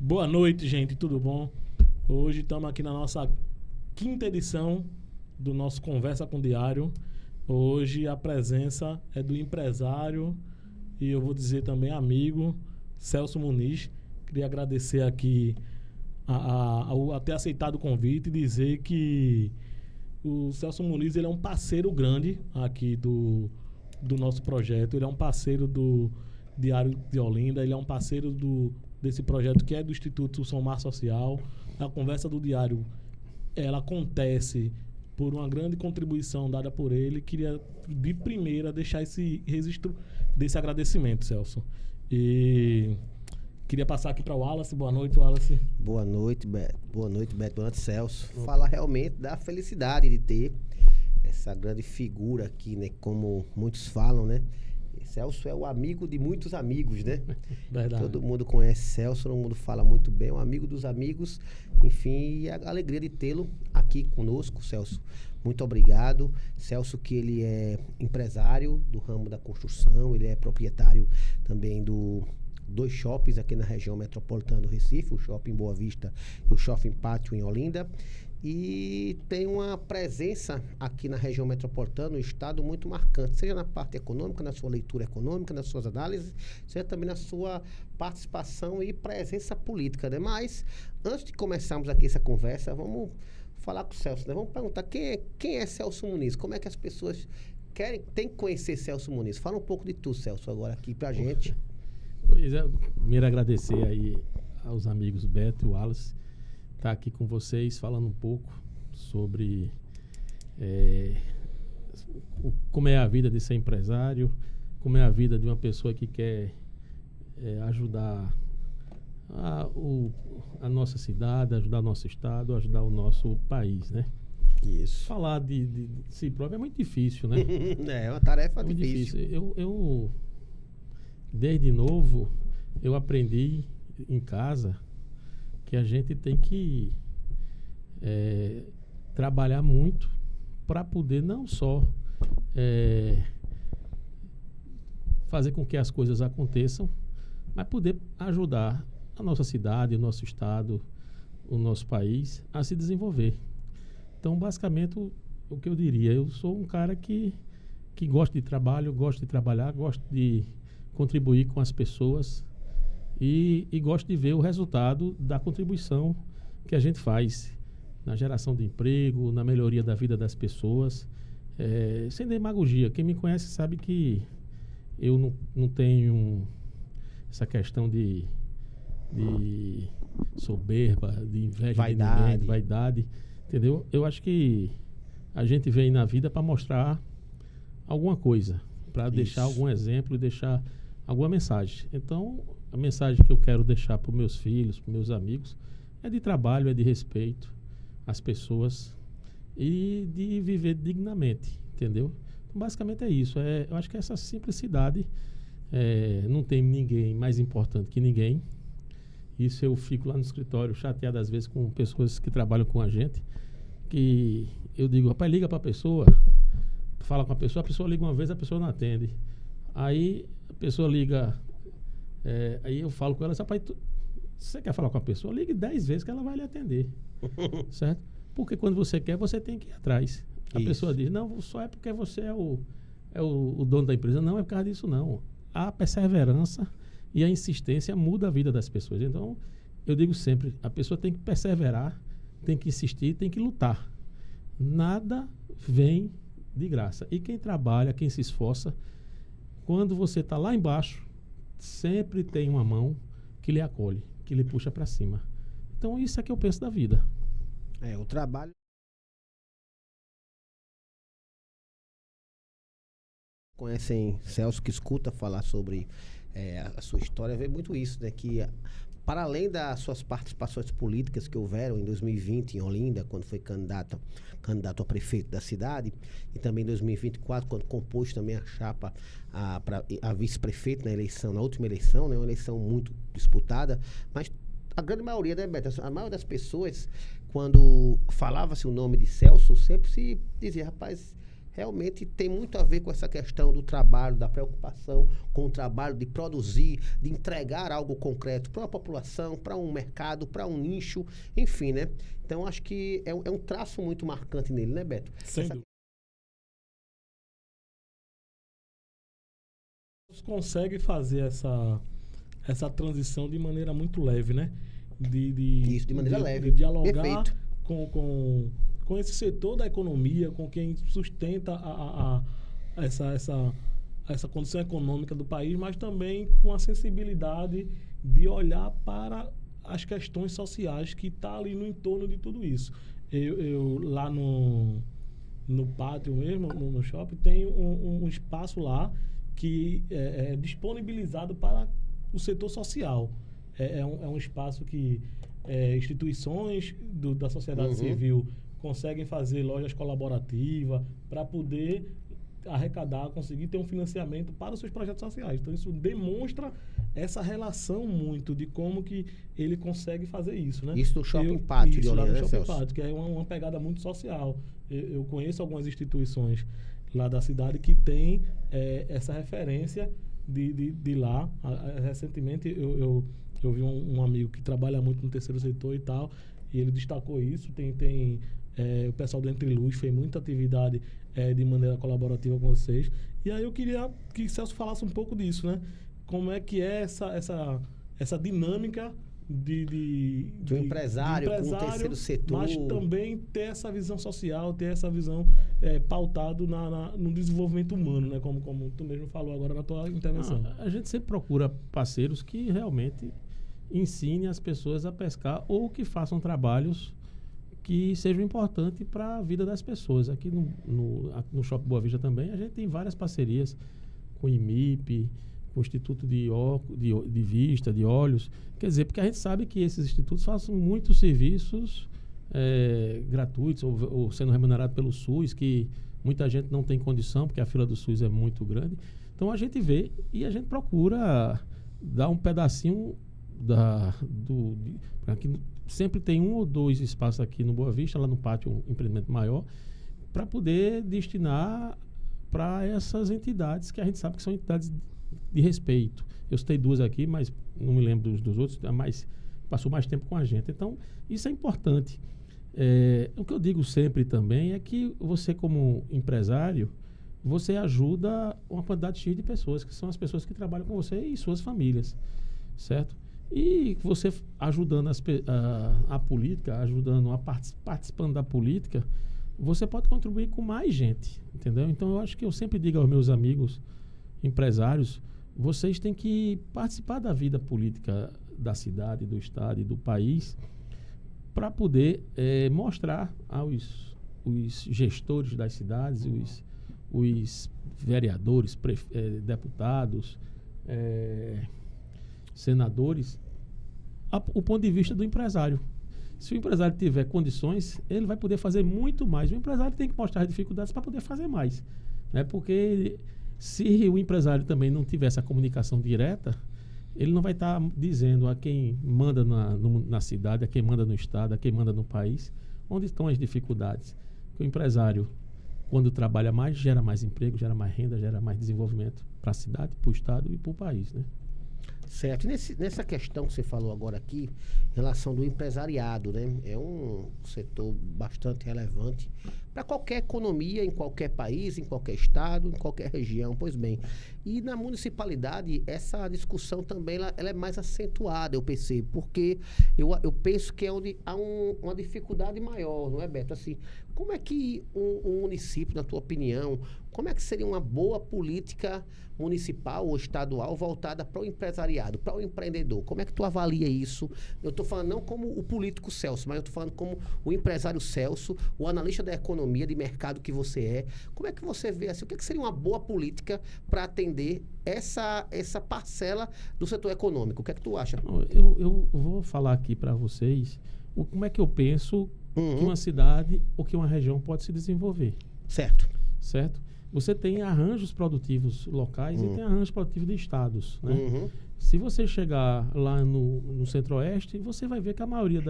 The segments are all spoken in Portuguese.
Boa noite, gente, tudo bom? Hoje estamos aqui na nossa quinta edição do nosso Conversa com o Diário. Hoje a presença é do empresário e eu vou dizer também amigo, Celso Muniz. Queria agradecer aqui a ter aceitado o convite e dizer que o Celso Muniz ele é um parceiro grande aqui do nosso projeto. Ele é um parceiro do Diário de Olinda, ele é um parceiro desse projeto que é do Instituto Somar Social. A conversa do Diário, ela acontece por uma grande contribuição dada por ele. Queria, de primeira, deixar esse registro desse agradecimento, Celso. E queria passar aqui para o Wallace. Boa noite, Wallace. Boa noite, Beto. Boa noite, Celso. Falar realmente da felicidade de ter essa grande figura aqui, né? Como muitos falam, né? Celso é o amigo de muitos amigos, né? Verdade. Todo mundo conhece Celso, todo mundo fala muito bem, é um amigo dos amigos. Enfim, e a alegria de tê-lo aqui conosco, Celso. Muito obrigado. Celso, que ele é empresário do ramo da construção, ele é proprietário também dois shoppings aqui na região metropolitana do Recife, o Shopping Boa Vista e o Shopping Pátio em Olinda. E tem uma presença aqui na região metropolitana, no estado, muito marcante, seja na parte econômica, na sua leitura econômica, nas suas análises, seja também na sua participação e presença política, né? Mas, antes de começarmos aqui essa conversa, vamos falar com o Celso, né? Vamos perguntar quem é Celso Muniz, como é que as pessoas têm que conhecer Celso Muniz. Fala um pouco de tu, Celso, agora aqui pra gente. Pois é, primeiro agradecer aí aos amigos Beto e Wallace, estar aqui com vocês falando um pouco sobre como é a vida de ser empresário, como é a vida de uma pessoa que quer ajudar a nossa cidade, ajudar o nosso estado, ajudar o nosso país, né? Isso. Falar de si próprio é muito difícil, né? É uma tarefa muito difícil. Eu desde novo, eu aprendi em casa que a gente tem que trabalhar muito para poder não só fazer com que as coisas aconteçam, mas poder ajudar a nossa cidade, o nosso estado, o nosso país a se desenvolver. Então, basicamente, o que eu diria, eu sou um cara que gosta de trabalho, gosto de trabalhar, gosto de contribuir com as pessoas e gosto de ver o resultado da contribuição que a gente faz na geração de emprego, na melhoria da vida das pessoas, sem demagogia. Quem me conhece sabe que eu não tenho essa questão de soberba, de inveja de ninguém, de vaidade, entendeu? Eu acho que a gente vem na vida para mostrar alguma coisa, para deixar algum exemplo e deixar alguma mensagem. Então, a mensagem que eu quero deixar para os meus filhos, para os meus amigos, é de trabalho, é de respeito às pessoas e de viver dignamente, entendeu? Então, basicamente é isso. Eu acho que essa simplicidade, não tem ninguém mais importante que ninguém. Isso eu fico lá no escritório chateado às vezes com pessoas que trabalham com a gente, que eu digo, rapaz, liga para a pessoa, fala com a pessoa liga uma vez, a pessoa não atende. Aí a pessoa liga, aí eu falo com ela, rapaz, você quer falar com a pessoa? Ligue 10 vezes que ela vai lhe atender. Certo? Porque quando você quer, você tem que ir atrás. A pessoa diz, não, só é porque você é o dono da empresa. Não, é por causa disso não. A perseverança e a insistência muda a vida das pessoas. Então, eu digo sempre, a pessoa tem que perseverar, tem que insistir, tem que lutar. Nada vem de graça. E quem trabalha, quem se esforça, quando você está lá embaixo, sempre tem uma mão que lhe acolhe, que lhe puxa para cima. Então, isso é que eu penso da vida. O trabalho... Conhecem Celso, que escuta falar sobre a sua história, vê muito isso, né? Que, para além das suas participações políticas que houveram em 2020 em Olinda, quando foi candidato a prefeito da cidade, e também em 2024, quando compôs também a chapa a vice-prefeito na última eleição, né? Uma eleição muito disputada, mas a grande maioria, né, Beto? A maioria das pessoas, quando falava-se o nome de Celso, sempre se dizia, rapaz, realmente tem muito a ver com essa questão do trabalho, da preocupação com o trabalho, de produzir, de entregar algo concreto para a população, para um mercado, para um nicho, enfim, né? Então, acho que é um traço muito marcante nele, né, Beto? Sem dúvida. Consegue fazer essa transição de maneira muito leve, né? Isso, de maneira leve. De dialogar com esse setor da economia, com quem sustenta essa condição econômica do país, mas também com a sensibilidade de olhar para as questões sociais que está ali no entorno de tudo isso. Eu lá no pátio mesmo, no shopping, tem um espaço lá que é disponibilizado para o setor social. É um espaço que instituições da sociedade civil conseguem fazer lojas colaborativas para poder arrecadar, conseguir ter um financiamento para os seus projetos sociais. Então, isso demonstra essa relação muito de como que ele consegue fazer isso, né? Isso no Shopping Pátio de Olinda, no Shopping Pátio, que é uma pegada muito social. Eu conheço algumas instituições lá da cidade que tem essa referência de lá. Recentemente eu vi um amigo que trabalha muito no terceiro setor e tal, e ele destacou isso. Tem o pessoal do Entre Luz fez muita atividade de maneira colaborativa com vocês. E aí eu queria que Celso falasse um pouco disso, né? Como é que é essa dinâmica de um empresário com o terceiro setor, mas também ter essa visão social, ter essa visão pautado no desenvolvimento humano, né? Como tu mesmo falou agora na tua intervenção. A gente sempre procura parceiros que realmente ensinem as pessoas a pescar ou que façam trabalhos que sejam importantes para a vida das pessoas. Aqui no Shopping Boa Vista também, a gente tem várias parcerias com o IMIP, com o Instituto de Vista, de Olhos. Quer dizer, porque a gente sabe que esses institutos fazem muitos serviços gratuitos ou sendo remunerados pelo SUS, que muita gente não tem condição, porque a fila do SUS é muito grande. Então, a gente vê e a gente procura dar um pedacinho aqui, sempre tem 1 ou 2 espaços aqui no Boa Vista, lá no pátio, um empreendimento maior, para poder destinar para essas entidades que a gente sabe que são entidades de respeito. Eu citei 2 aqui, mas não me lembro dos outros, passou mais tempo com a gente. Então, isso é importante. O que eu digo sempre também é que você, como empresário, você ajuda uma quantidade X de pessoas, que são as pessoas que trabalham com você e suas famílias, certo? E você ajudando a política, participando da política, você pode contribuir com mais gente, entendeu? Então, eu acho que eu sempre digo aos meus amigos empresários, vocês têm que participar da vida política da cidade, do estado e do país para poder mostrar aos gestores das cidades, os vereadores, deputados, senadores, o ponto de vista do empresário. Se o empresário tiver condições, ele vai poder fazer muito mais. O empresário tem que mostrar as dificuldades para poder fazer mais, né? Porque se o empresário também não tiver essa comunicação direta, ele não vai estar dizendo a quem manda na cidade, a quem manda no estado, a quem manda no país, onde estão as dificuldades. O empresário, quando trabalha mais, gera mais emprego, gera mais renda, gera mais desenvolvimento para a cidade, para o estado e para o país, né? Certo. E nessa questão que você falou agora aqui, em relação do empresariado, né? É um setor bastante relevante para qualquer economia, em qualquer país, em qualquer estado, em qualquer região. Pois bem, e na municipalidade, essa discussão também ela é mais acentuada, eu percebo, porque eu penso que é onde há uma dificuldade maior, não é, Beto? Assim, como é que um município, na tua opinião, como é que seria uma boa política municipal ou estadual voltada para o empresariado, para o empreendedor? Como é que tu avalia isso? Eu estou falando não como o político Celso, mas eu estou falando como o empresário Celso, o analista da economia, de mercado que você é. Como é que você vê assim, o que é que seria uma boa política para atender essa parcela do setor econômico? O que é que tu acha? Eu vou falar aqui para vocês como é que eu penso que uma cidade ou que uma região pode se desenvolver. Certo. Você tem arranjos produtivos locais e tem arranjos produtivos de estados, né? Se você chegar lá no Centro-Oeste, você vai ver que a maioria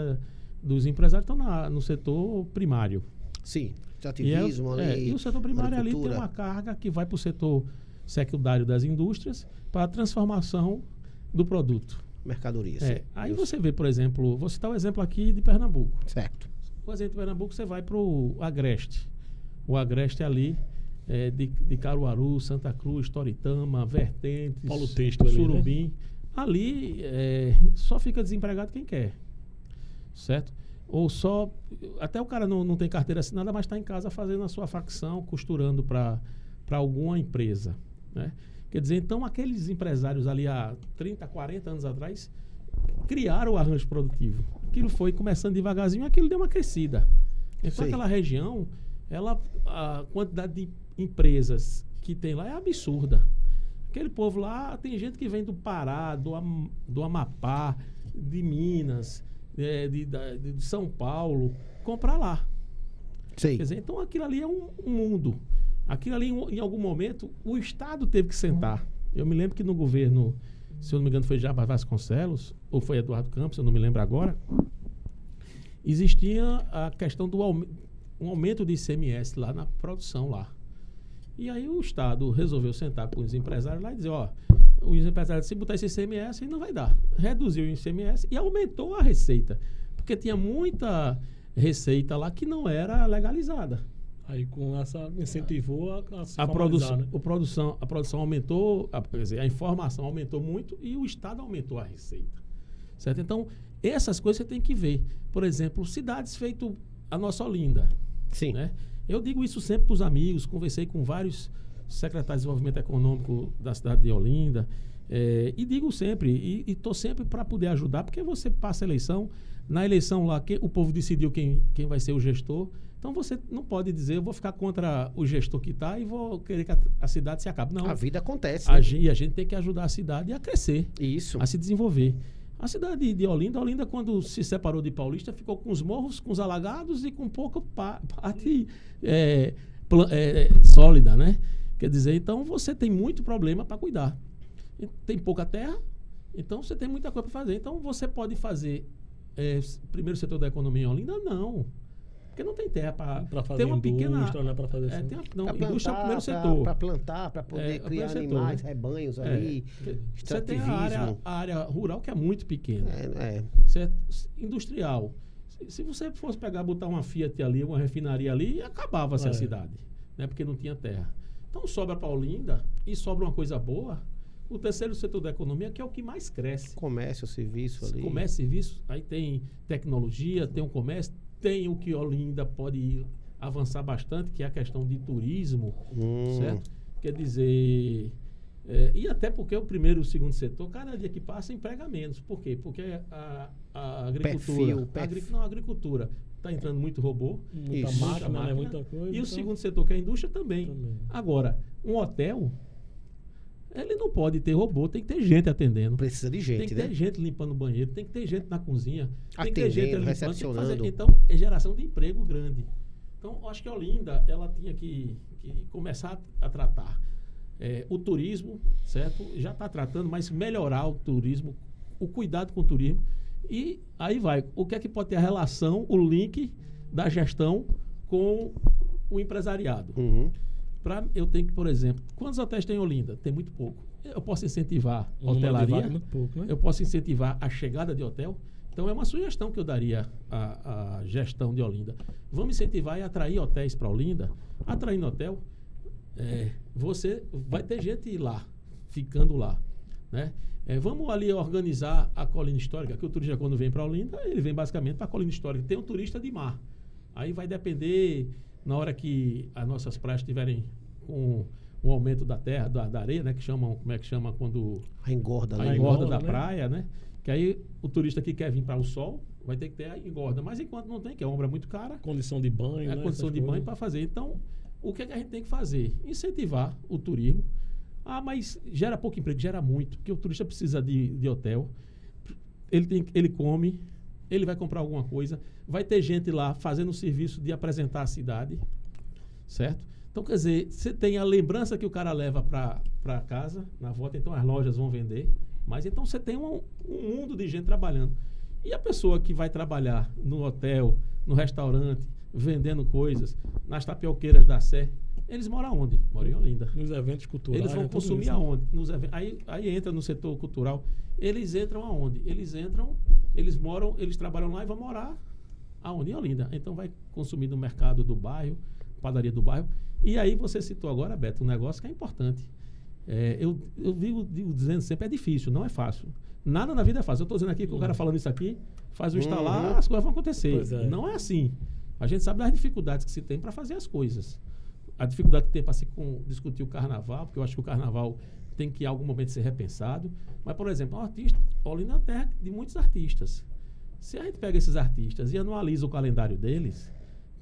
dos empresários estão no setor primário. Sim, extrativismo ali. E o setor primário ali tem uma carga que vai para o setor secundário das indústrias para a transformação do produto. Mercadoria, sim. Aí você vê, por exemplo, vou citar o exemplo aqui de Pernambuco. Certo. O exemplo de Pernambuco, você vai para o Agreste. O Agreste ali, de Caruaru, Santa Cruz, Toritama, Vertentes, Paulo Texto Surubim. Né? Ali só fica desempregado quem quer, certo? Ou só, até o cara não tem carteira assinada, mas está em casa fazendo a sua facção, costurando para alguma empresa, né? Quer dizer, então aqueles empresários ali há 30, 40 anos atrás criaram o arranjo produtivo. Aquilo foi começando devagarzinho, aquilo deu uma crescida. Então aquela região, a quantidade de empresas que tem lá é absurda. Aquele povo lá, tem gente que vem do Pará, do Amapá, de Minas, de São Paulo, comprar lá. Sim. Quer dizer, então aquilo ali é um mundo. Aquilo ali, em algum momento, o Estado teve que sentar. Eu me lembro que no governo, se eu não me engano, foi Jabas Vasconcelos, ou foi Eduardo Campos, eu não me lembro agora, existia a questão do um aumento de ICMS lá na produção lá. E aí o Estado resolveu sentar com os empresários lá e dizer, os empresários, se botar esse ICMS, aí não vai dar. Reduziu o ICMS e aumentou a receita. Porque tinha muita receita lá que não era legalizada. Aí com essa incentivou a produção aumentou, quer dizer, a informação aumentou muito e o Estado aumentou a receita. Certo? Então, essas coisas você tem que ver. Por exemplo, cidades feito a nossa Olinda. Sim. Né? Eu digo isso sempre para os amigos, conversei com vários secretários de desenvolvimento econômico da cidade de Olinda, e digo sempre, e estou sempre para poder ajudar, porque você passa a eleição, na eleição lá o povo decidiu quem vai ser o gestor, então você não pode dizer, eu vou ficar contra o gestor que está e vou querer que a cidade se acabe. Não. A vida acontece. E a gente tem que ajudar a cidade a crescer, isso, a se desenvolver. A cidade de Olinda, quando se separou de Paulista, ficou com os morros, com os alagados e com pouca parte sólida, né? Quer dizer, então você tem muito problema para cuidar. Tem pouca terra, então você tem muita coisa para fazer. Então você pode fazer primeiro setor da economia em Olinda? Não. Porque não tem terra para fazer uma pequena indústria, né, para fazer indústria é o primeiro setor. Para plantar, para poder criar animais, né? Rebanhos ali, você tem a área rural que é muito pequena. Certo? Industrial. Se você fosse botar uma Fiat ali, uma refinaria ali, acabava-se a cidade, né? Porque não tinha terra. Então sobra para Olinda e sobra uma coisa boa. O terceiro setor da economia, que é o que mais cresce. Comércio, serviço ali. Comércio, serviço, aí tem tecnologia, tem o comércio, tem o que Olinda pode avançar bastante, que é a questão de turismo, certo? Quer dizer, e até porque o primeiro e o segundo setor, cada dia que passa, emprega menos. Por quê? Porque a agricultura... A agricultura está entrando muito robô, muita máquina, muita coisa. E o segundo setor, que é a indústria, também. Agora, um hotel... Ele não pode ter robô, tem que ter gente atendendo. Precisa de gente, tem que ter gente limpando o banheiro, tem que ter gente na cozinha, tem que ter gente limpando, recepcionando. Tem que fazer. Então, é geração de emprego grande. Então, eu acho que a Olinda, ela tinha que começar a tratar o turismo, certo? Já está tratando, mas melhorar o turismo, o cuidado com o turismo. E aí vai, o que é que pode ter a relação, o link da gestão com o empresariado? Eu tenho que, por exemplo, quantos hotéis tem em Olinda? Tem muito pouco. Eu posso incentivar a hotelaria, muito pouco, né? Eu posso incentivar a chegada de hotel. Então, é uma sugestão que eu daria à gestão de Olinda. Vamos incentivar e atrair hotéis para Olinda. Atraindo hotel, você vai ter gente lá, ficando lá, né? Vamos ali organizar a colina histórica, que o turista, quando vem para Olinda, ele vem basicamente para a colina histórica. Tem um turista de mar. Aí vai depender... Na hora que as nossas praias estiverem com o aumento da terra, da areia, né? Como é que chama quando... A engorda da praia, né? Que aí o turista que quer vir para o sol vai ter que ter a engorda. Mas enquanto não tem, que é uma obra muito cara... Condição de banho, né? Condição de banho para fazer. Então, o que é que a gente tem que fazer? Incentivar o turismo. Mas gera pouco emprego, gera muito. Porque o turista precisa de hotel. Ele come... Ele vai comprar alguma coisa, vai ter gente lá fazendo o serviço de apresentar a cidade, certo? Então, quer dizer, você tem a lembrança que o cara leva para casa, na volta, então as lojas vão vender, mas então você tem um mundo de gente trabalhando. E a pessoa que vai trabalhar no hotel, no restaurante, vendendo coisas, nas tapioqueiras da Sé. Eles moram aonde? Moram em Olinda. Nos eventos culturais. Eles vão consumir aonde? Aí entra no setor cultural. Eles entram aonde? Eles moram, eles trabalham lá e vão morar aonde? Em Olinda. Então vai consumir no mercado do bairro, padaria do bairro. E aí você citou agora, Beto, um negócio que é importante. Eu digo dizendo sempre, é difícil, não é fácil. Nada na vida é fácil. Eu estou dizendo aqui que o cara falando isso aqui, faz o instalar, as coisas vão acontecer. Não é assim. A gente sabe das dificuldades que se tem para fazer as coisas. A dificuldade que tem para se discutir o carnaval, porque eu acho que o carnaval tem que em algum momento ser repensado. Mas, por exemplo, Olinda é uma terra de muitos artistas. Se a gente pega esses artistas e analisa o calendário deles,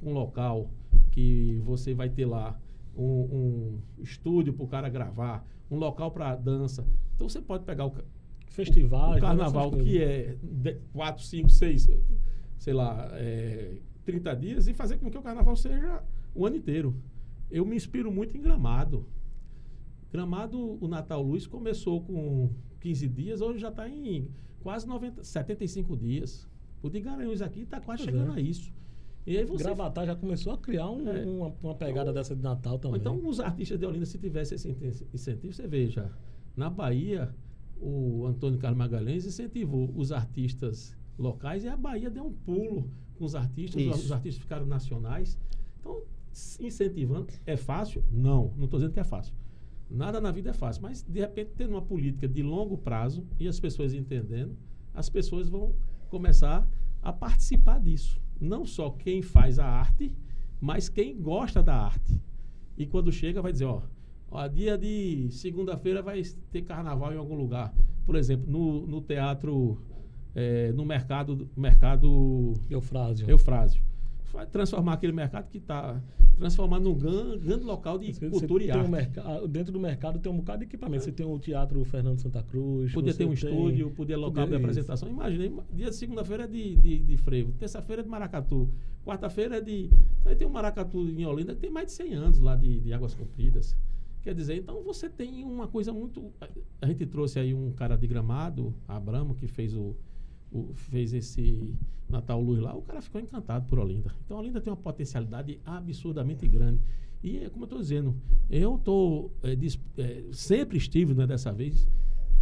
um local que você vai ter lá um estúdio para o cara gravar, um local para dança. Então você pode pegar o carnaval, que é 4, 5, 6, sei lá, 30 dias, e fazer com que o carnaval seja o ano inteiro. Eu me inspiro muito em Gramado. Gramado, o Natal Luz começou com 15 dias, hoje já está em quase 75 dias. O de Garanhuns aqui está quase chegando a isso. E aí Gravatar já começou a criar uma pegada dessa de Natal também. Então, os artistas de Olinda, se tivesse esse incentivo, você veja, na Bahia, o Antônio Carlos Magalhães incentivou os artistas locais e a Bahia deu um pulo com os artistas, os artistas ficaram nacionais. Então, incentivando, é fácil? Não estou dizendo que é fácil. Nada na vida é fácil, mas de repente tendo uma política de longo prazo e as pessoas entendendo, as pessoas vão começar a participar disso. Não só quem faz a arte, mas quem gosta da arte. E quando chega vai dizer, dia de segunda-feira vai ter carnaval em algum lugar. Por exemplo, no teatro, no mercado Eufrásio. Vai transformar aquele mercado que está transformando num grande local de cultura e arte. Dentro do mercado tem um bocado de equipamento. Você tem o Teatro Fernando Santa Cruz. Podia ter um estúdio, podia local de apresentação. Imaginei, dia de segunda-feira é de frevo, terça-feira é de maracatu, quarta-feira é de... Aí tem um maracatu em Olinda que tem mais de 100 anos lá de Águas Compridas. Quer dizer, então você tem uma coisa muito... A gente trouxe aí um cara de Gramado, Abramo, que fez esse Natal Luz lá, o cara ficou encantado por Olinda. Então, Olinda tem uma potencialidade absurdamente grande. E, como eu estou dizendo, eu sempre estive, né, dessa vez,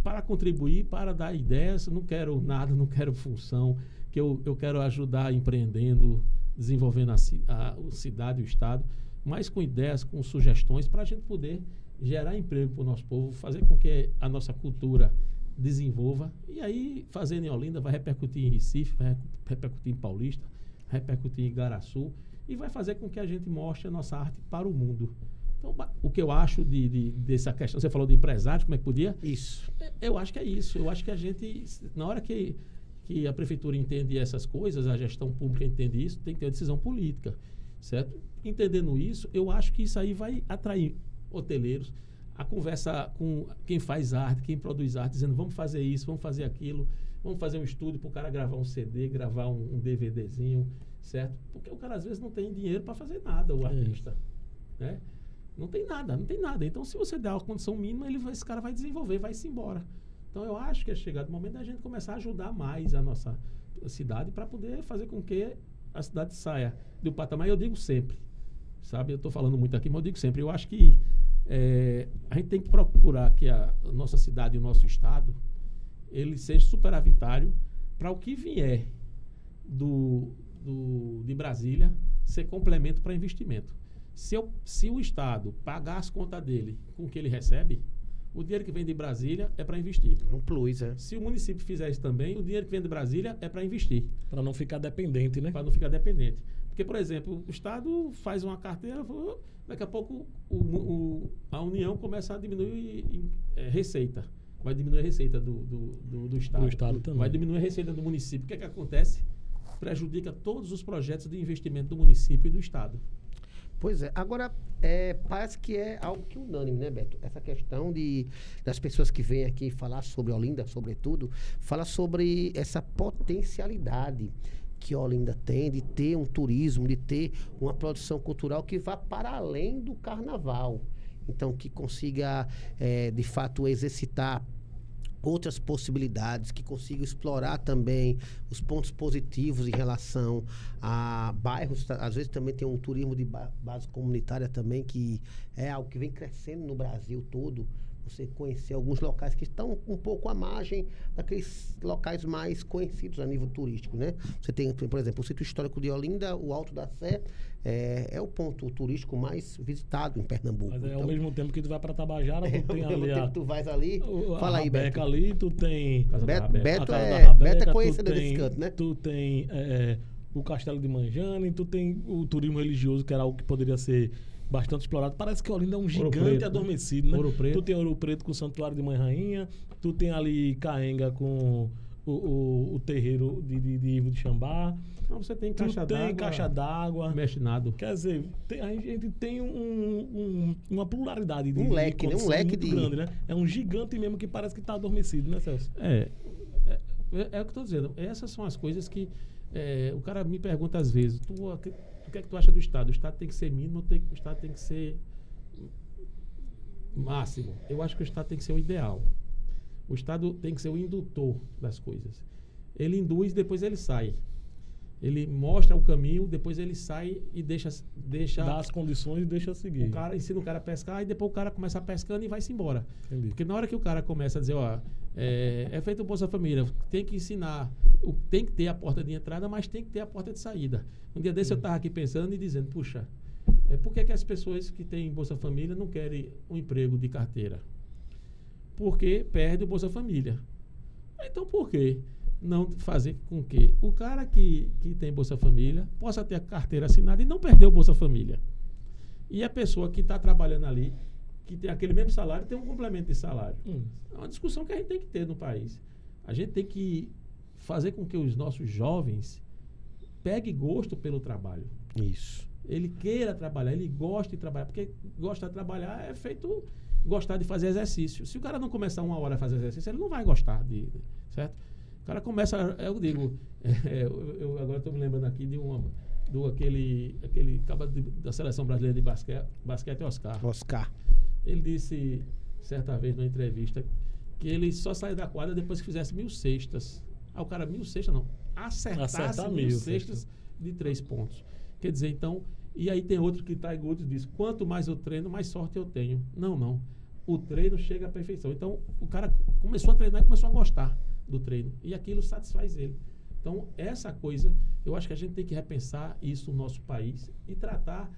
para contribuir, para dar ideias. Não quero nada, não quero função, que eu quero ajudar empreendendo, desenvolvendo a cidade e o estado, mas com ideias, com sugestões, para a gente poder gerar emprego para o nosso povo, fazer com que a nossa cultura desenvolva, e aí fazendo em Olinda vai repercutir em Recife, vai repercutir em Paulista, vai repercutir em Igaraçu, e vai fazer com que a gente mostre a nossa arte para o mundo. Então, o que eu acho dessa questão, você falou de empresários, como é que podia? Isso. Eu acho que é isso. Eu acho que a gente, na hora que a prefeitura entende essas coisas, a gestão pública entende isso, tem que ter uma decisão política, certo? Entendendo isso, eu acho que isso aí vai atrair hoteleiros, a conversa com quem faz arte, quem produz arte, dizendo vamos fazer isso, vamos fazer aquilo, vamos fazer um estúdio para o cara gravar um CD, gravar um DVDzinho, certo? Porque o cara às vezes não tem dinheiro para fazer nada, o artista, né? Não tem nada. Então, se você der uma condição mínima, esse cara vai desenvolver, vai-se embora. Então, eu acho que é chegado o momento da gente começar a ajudar mais a nossa cidade para poder fazer com que a cidade saia do patamar. Eu digo sempre, sabe? Eu estou falando muito aqui, mas eu digo sempre. Eu acho que a gente tem que procurar que a nossa cidade e o nosso estado ele seja superavitário para o que vier de Brasília ser complemento para investimento. Se o estado pagar as contas dele com o que ele recebe, o dinheiro que vem de Brasília é para investir. É um plus, Se o município fizer isso também, o dinheiro que vem de Brasília é para investir. Para não ficar dependente, né? Para não ficar dependente. Porque, por exemplo, o estado faz uma carteira, daqui a pouco a União começa a diminuir receita. Vai diminuir a receita do estado. Do estado também. Vai diminuir a receita do município. O que é que acontece? Prejudica todos os projetos de investimento do município e do estado. Pois é. Agora, parece que é algo que unânime, né, Beto? Essa questão das pessoas que vêm aqui falar sobre Olinda, sobretudo, fala sobre essa potencialidade que Olinda tem de ter um turismo, de ter uma produção cultural que vá para além do carnaval. Então, que consiga, de fato, exercitar outras possibilidades, que consiga explorar também os pontos positivos em relação a bairros. Às vezes também tem um turismo de base comunitária também, que é algo que vem crescendo no Brasil todo. Você conhecer alguns locais que estão um pouco à margem daqueles locais mais conhecidos a nível turístico, né? Você tem, por exemplo, o Sítio Histórico de Olinda, o Alto da Sé, é o ponto turístico mais visitado em Pernambuco. Mas ao mesmo tempo que tu vai para Tabajara, tu tem ali tu vais ali, fala aí, Beto. Ali, tu tem... Beto é conhecido desse canto, né? Tu tem o Castelo de Manjane, tu tem o turismo religioso, que era algo que poderia ser bastante explorado. Parece que Olinda é um gigante adormecido, né? Tu tem Ouro Preto com o Santuário de Mãe Rainha, tu tem ali Caenga com o terreiro de Ivo de Xambá. Não, você tem caixa d'água, Mestinado. Quer dizer, a gente tem uma pluralidade de leque, né? Um leque muito grande, né? É um gigante mesmo que parece que está adormecido, né, Celso? É o que eu estou dizendo. Essas são as coisas que o cara me pergunta às vezes, o que é que tu acha do Estado? O Estado tem que ser mínimo ou o Estado tem que ser máximo? Eu acho que o Estado tem que ser o ideal. O Estado tem que ser o indutor das coisas. Ele induz, depois ele sai. Ele mostra o caminho, depois ele sai e deixa dá as condições e deixa seguir. O cara ensina o cara a pescar e depois o cara começa pescando e vai-se embora. Entendi. Porque na hora que o cara começa a dizer, é feito o Bolsa Família, tem que ensinar, tem que ter a porta de entrada, mas tem que ter a porta de saída. Um dia desse eu estava aqui pensando e dizendo, puxa, por que as pessoas que têm Bolsa Família não querem um emprego de carteira? Porque perde o Bolsa Família. Então por quê? Não fazer com que o cara que tem Bolsa Família possa ter a carteira assinada e não perder o Bolsa Família. E a pessoa que está trabalhando ali, que tem aquele mesmo salário, tem um complemento de salário. É uma discussão que a gente tem que ter no país. A gente tem que fazer com que os nossos jovens peguem gosto pelo trabalho. Isso. Ele queira trabalhar, ele gosta de trabalhar, porque gostar de trabalhar é feito gostar de fazer exercício. Se o cara não começar 1 hora a fazer exercício, ele não vai gostar certo? O cara começa, eu digo, eu agora estou me lembrando aqui de aquele cabo da Seleção Brasileira de basquete, Oscar. Ele disse, certa vez, numa entrevista, que ele só saía da quadra depois que fizesse 1000 cestas. O cara, 1000 cestas não, acertasse 1000 cestas de 3 pontos. Quer dizer, então, e aí tem outro que Tiger Woods diz, quanto mais eu treino, mais sorte eu tenho. Não. O treino chega à perfeição. Então, o cara começou a treinar e começou a gostar do treino. E aquilo satisfaz ele. Então, essa coisa, eu acho que a gente tem que repensar isso no nosso país e tratar.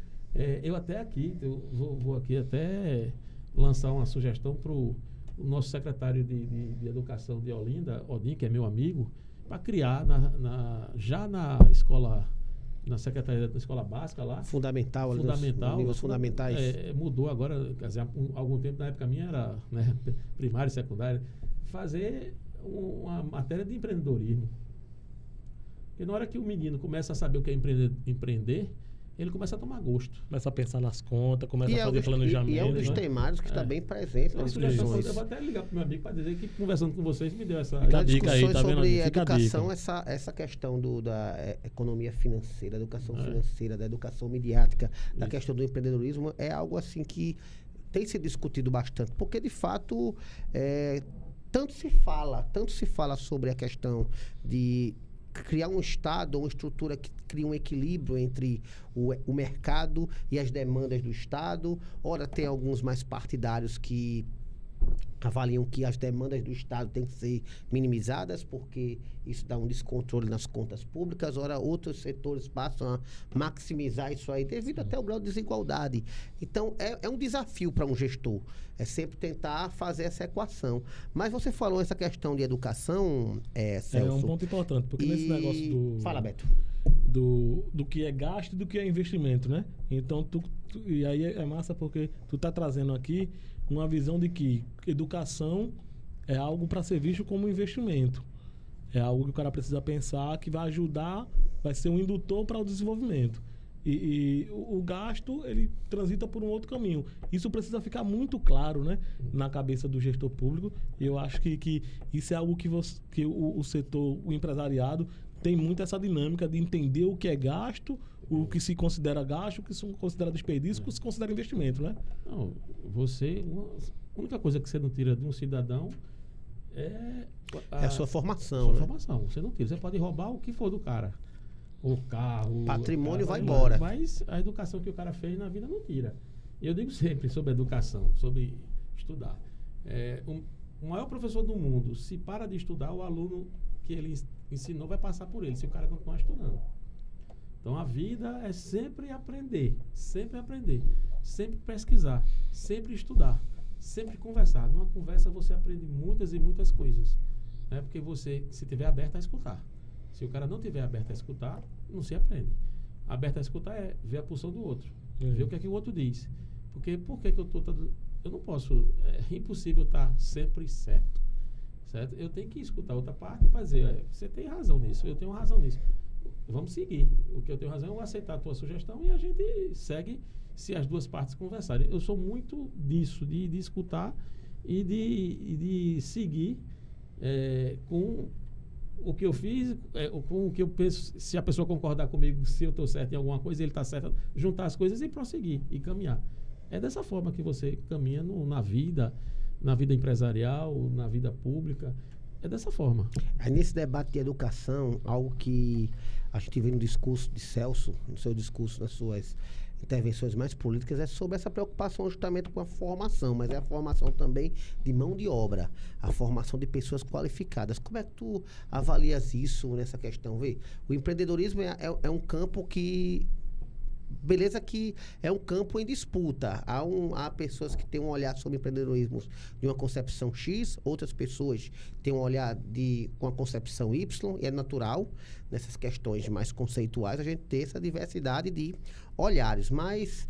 Eu até aqui, eu vou aqui até lançar uma sugestão para o nosso secretário de Educação de Olinda, Odin, que é meu amigo, para criar já na escola, na Secretaria da Escola Básica lá. Fundamental. Níveis fundamentais. Mudou agora, quer dizer, algum tempo, na época minha era primária e secundária, fazer uma matéria de empreendedorismo. Porque na hora que o menino começa a saber o que é empreender, ele começa a tomar gosto. Começa a pensar nas contas, começa a fazer planejamento. E é um dos temários que está bem presente nas discussões. Eu vou até ligar para o meu amigo para dizer que, conversando com vocês, me deu essa dica aí, tá vendo? Sobre educação, essa questão da economia financeira, da educação financeira, da educação midiática, da questão do empreendedorismo, é algo assim que tem se discutido bastante, porque de fato tanto se fala sobre a questão de criar um Estado, uma estrutura que cria um equilíbrio entre o mercado e as demandas do Estado. Ora, tem alguns mais partidários que avaliam que as demandas do Estado têm que ser minimizadas, porque isso dá um descontrole nas contas públicas. Ora, outros setores passam a maximizar isso aí, devido até ao grau de desigualdade. Então, é um desafio para um gestor. É sempre tentar fazer essa equação. Mas você falou essa questão de educação, Celso. É um ponto importante, porque nesse negócio do... Fala, Beto. Do que é gasto e do que é investimento, né? Então, e aí é massa porque tu tá trazendo aqui uma visão de que educação é algo para ser visto como investimento. É algo que o cara precisa pensar que vai ajudar, vai ser um indutor para o desenvolvimento. E o gasto, ele transita por um outro caminho. Isso precisa ficar muito claro, né, na cabeça do gestor público. E eu acho que isso é algo que o setor, o empresariado, tem muito essa dinâmica de entender o que é gasto, o que se considera gasto, o que se considera desperdício, o que se considera investimento, né? Não, a única coisa que você não tira de um cidadão É a sua formação, sua né? formação. Você não tira. Você pode roubar o que for do cara. O carro. Patrimônio vai embora. Mas a educação que o cara fez na vida não tira. Eu digo sempre sobre educação, sobre estudar. O maior professor do mundo, se para de estudar, o aluno que ele ensinou vai passar por ele, se o cara continuar estudando. Então a vida é sempre aprender, sempre pesquisar, sempre estudar, sempre conversar. Numa conversa você aprende muitas e muitas coisas, né? Porque você, se tiver aberto a escutar. Se o cara não tiver aberto a escutar, não se aprende. Aberto a escutar é ver a posição do outro, ver o que é que o outro diz. Porque por que eu não posso, é impossível estar sempre certo. Eu tenho que escutar outra parte para dizer, você tem razão nisso, eu tenho razão nisso. Vamos seguir. O que eu tenho razão é eu aceitar a tua sugestão e a gente segue se as duas partes conversarem. Eu sou muito disso, de escutar e de seguir com o que eu fiz, com o que eu penso, se a pessoa concordar comigo, se eu estou certo em alguma coisa, ele está certo, juntar as coisas e prosseguir, e caminhar. É dessa forma que você caminha na vida empresarial, na vida pública. É dessa forma. Aí nesse debate de educação, algo que a gente vê no discurso de Celso, no seu discurso, nas suas intervenções mais políticas, é sobre essa preocupação justamente com a formação, mas é a formação também de mão de obra, a formação de pessoas qualificadas. Como é que tu avalias isso nessa questão? Vê, o empreendedorismo é um campo que... Beleza que é um campo em disputa. Há pessoas que têm um olhar sobre empreendedorismo de uma concepção X, outras pessoas têm um olhar com a concepção Y, e é natural, nessas questões mais conceituais, a gente ter essa diversidade de olhares. Mas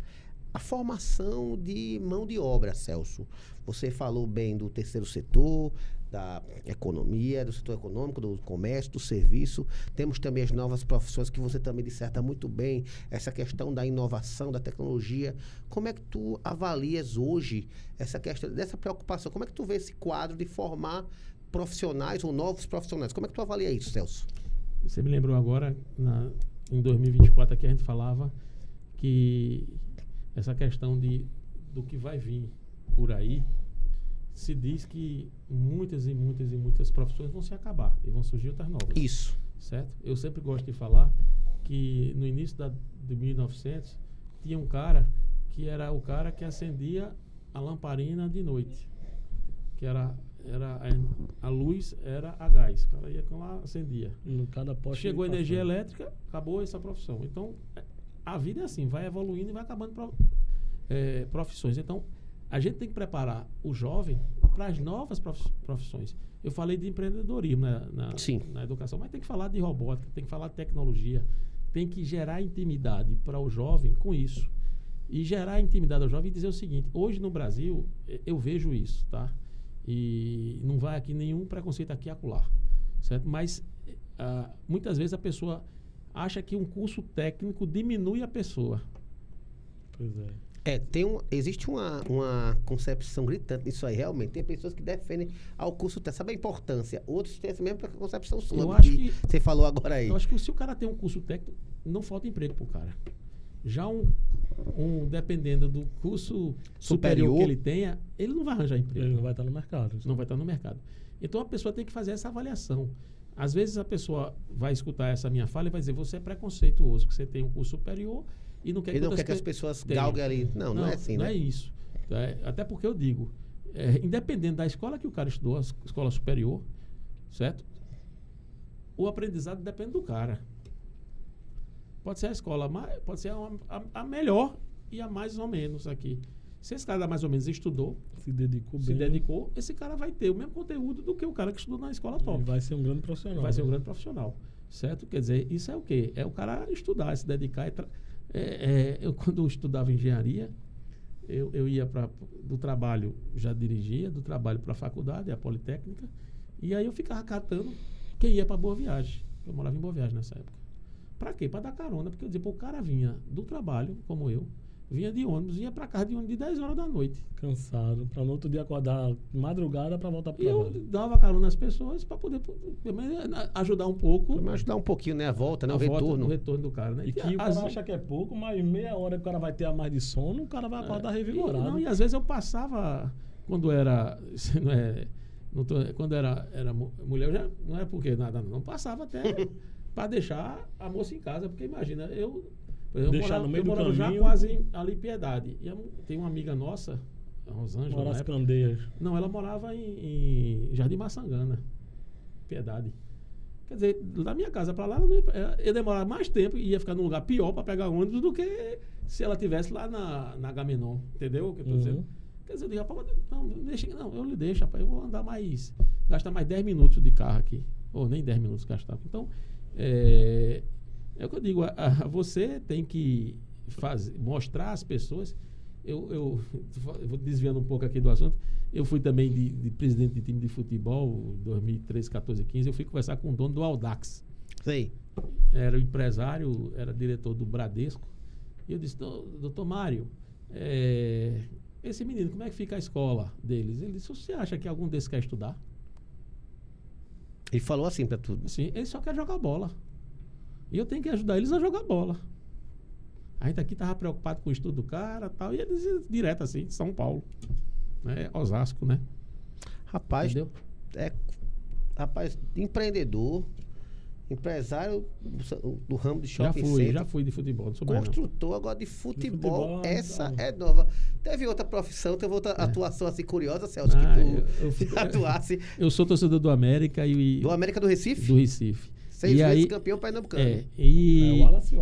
a formação de mão de obra, Celso, você falou bem do terceiro setor, da economia, do setor econômico, do comércio, do serviço. Temos também as novas profissões que você também disserta muito bem, essa questão da inovação, da tecnologia. Como é que tu avalias hoje essa questão dessa preocupação? Como é que tu vê esse quadro de formar profissionais ou novos profissionais? Como é que tu avalia isso, Celso? Você me lembrou agora, em 2024, aqui a gente falava que essa questão do que vai vir por aí, se diz que muitas e muitas e muitas profissões vão se acabar e vão surgir outras novas. Isso. Certo? Eu sempre gosto de falar que no início de 1900 tinha um cara que era o cara que acendia a lamparina de noite, que a luz era a gás, o cara ia com lá, acendia. Cada poste chegou a energia elétrica, acabou essa profissão. Então a vida é assim, vai evoluindo e vai acabando profissões. Então a gente tem que preparar o jovem para as novas profissões. Eu falei de empreendedorismo na educação, mas tem que falar de robótica, tem que falar de tecnologia, tem que gerar intimidade para o jovem com isso. E gerar intimidade ao jovem e dizer o seguinte: hoje no Brasil, eu vejo isso, tá? E não vai aqui nenhum preconceito aqui e acolá, certo? Mas muitas vezes a pessoa acha que um curso técnico diminui a pessoa. Pois é. Existe uma concepção gritante nisso aí, realmente. Tem pessoas que defendem ao curso técnico. Sabe a importância? Outros têm essa mesma concepção sua. Eu acho que você falou agora aí. Eu acho que se o cara tem um curso técnico, não falta emprego pro cara. Já dependendo do curso superior que ele tenha, ele não vai arranjar emprego. Ele não vai estar no mercado. Não vai estar no mercado. Então a pessoa tem que fazer essa avaliação. Às vezes a pessoa vai escutar essa minha fala e vai dizer: você é preconceituoso, que você tem um curso superior e não quer que as pessoas galguem ali. Não é assim, não né? Não é isso. Até porque eu digo, independente da escola que o cara estudou, a escola superior, certo? O aprendizado depende do cara. Pode ser a escola, pode ser a melhor e a mais ou menos aqui. Se esse cara mais ou menos estudou, se dedicou, esse cara vai ter o mesmo conteúdo do que o cara que estudou na escola top. Ele vai ser um grande profissional. Vai ser um grande profissional, certo? Quer dizer, isso é o quê? É o cara estudar, se dedicar. Eu, quando eu estudava engenharia, eu ia do trabalho, já dirigia, do trabalho para a faculdade, a Politécnica, e aí eu ficava catando quem ia para Boa Viagem. Eu morava em Boa Viagem nessa época. Para quê? Para dar carona, porque eu dizia, o cara vinha do trabalho, como eu, vinha de ônibus, ia para casa de ônibus de 10 horas da noite. Cansado, para no outro dia acordar madrugada para voltar para o trabalho. E eu dava carona às pessoas para poder ajudar um pouco. Para ajudar um pouquinho, né? A volta, né? O retorno do cara, né? E que o cara acha que é pouco, mas meia hora que o cara vai ter a mais de sono, o cara vai acordar revigorado. E às vezes eu passava, quando era Quando era mulher, eu já, não era porque nada, não passava até para deixar a moça em casa, porque imagina, eu morava já quase ali em Piedade. E tem uma amiga nossa, a Rosângela. Mora as Candeias. Não, ela morava em Jardim Maçangana, Piedade. Quer dizer, da minha casa para lá, ela não ia demorar mais tempo e ia ficar num lugar pior para pegar ônibus do que se ela estivesse lá na Agamenon. Entendeu o que eu estou dizendo? Quer dizer, eu digo, rapaz, não, eu lhe deixo, rapaz, eu vou gastar mais 10 minutos de carro aqui. Ou nem 10 minutos gastar. Então, é o que eu digo, você tem que mostrar às pessoas. Eu vou desviando um pouco aqui do assunto. Eu fui também de presidente de time de futebol, 2013, 14, 15. Eu fui conversar com o dono do Audax. Sei. Era o empresário, era diretor do Bradesco. E eu disse, doutor Mário, esse menino, como é que fica a escola deles? Ele disse, você acha que algum desses quer estudar? Ele falou assim pra tudo. Sim, ele só quer jogar bola. E eu tenho que ajudar eles a jogar bola. A gente aqui estava preocupado com o estudo do cara e tal. E eles iam direto assim, de São Paulo. Né? Osasco, né? Rapaz, empreendedor, empresário do ramo de shopping center. Já fui de futebol. Construtor agora de futebol. Essa é nova. Teve outra profissão, teve outra atuação assim curiosa, Celso, que tu atuasse. Eu sou torcedor do América e... Do América do Recife? Do Recife. 6 vezes campeão pernambucano. O Wallace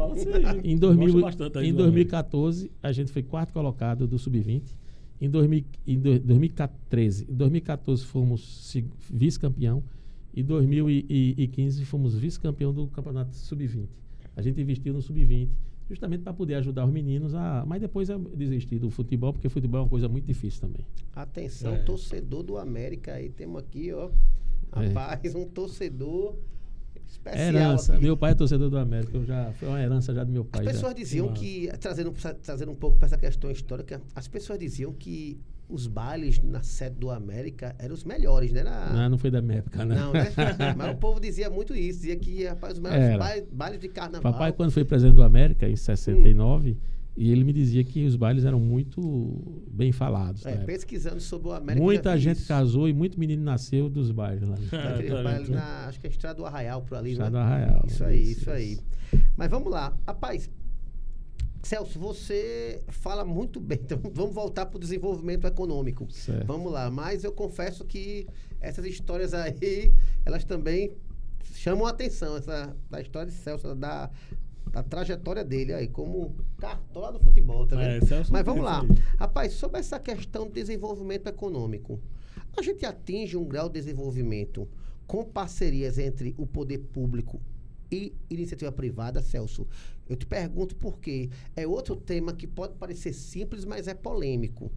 em 2014, a gente foi 4º colocado do Sub-20. Em 2014 fomos vice-campeão. Em 2015 fomos vice-campeão do campeonato Sub-20. A gente investiu no Sub-20 justamente para poder ajudar os meninos mas depois eu desisti do futebol, porque futebol é uma coisa muito difícil também. Atenção, torcedor do América aí, temos aqui, ó, rapaz, um torcedor especial. Herança. Aqui. Meu pai é torcedor do América, foi uma herança já do meu pai. As pessoas diziam que, trazendo um pouco para essa questão histórica, as pessoas diziam que os bailes na sede do América eram os melhores, né? Não foi da minha época, né? Não, né? Mas o povo dizia muito isso, dizia que, rapaz, os melhores bailes de carnaval. Papai, quando foi presidente do América, em 69, e ele me dizia que os bailes eram muito bem falados. Pesquisando sobre o América. Muita gente casou e muito menino nasceu dos bailes lá. Baile acho que é a Estrada do Arraial, por ali, Estrada né? do Arraial. Isso aí. Mas vamos lá. Rapaz, Celso, você fala muito bem. Então, vamos voltar para o desenvolvimento econômico. Certo. Vamos lá. Mas eu confesso que essas histórias aí, elas também chamam a atenção. Da história de Celso, da trajetória dele aí, como cartola do futebol, tá vendo? Mas vamos lá. Rapaz, sobre essa questão do desenvolvimento econômico, a gente atinge um grau de desenvolvimento com parcerias entre o poder público e iniciativa privada, Celso? Eu te pergunto porque é outro tema que pode parecer simples, mas é polêmico.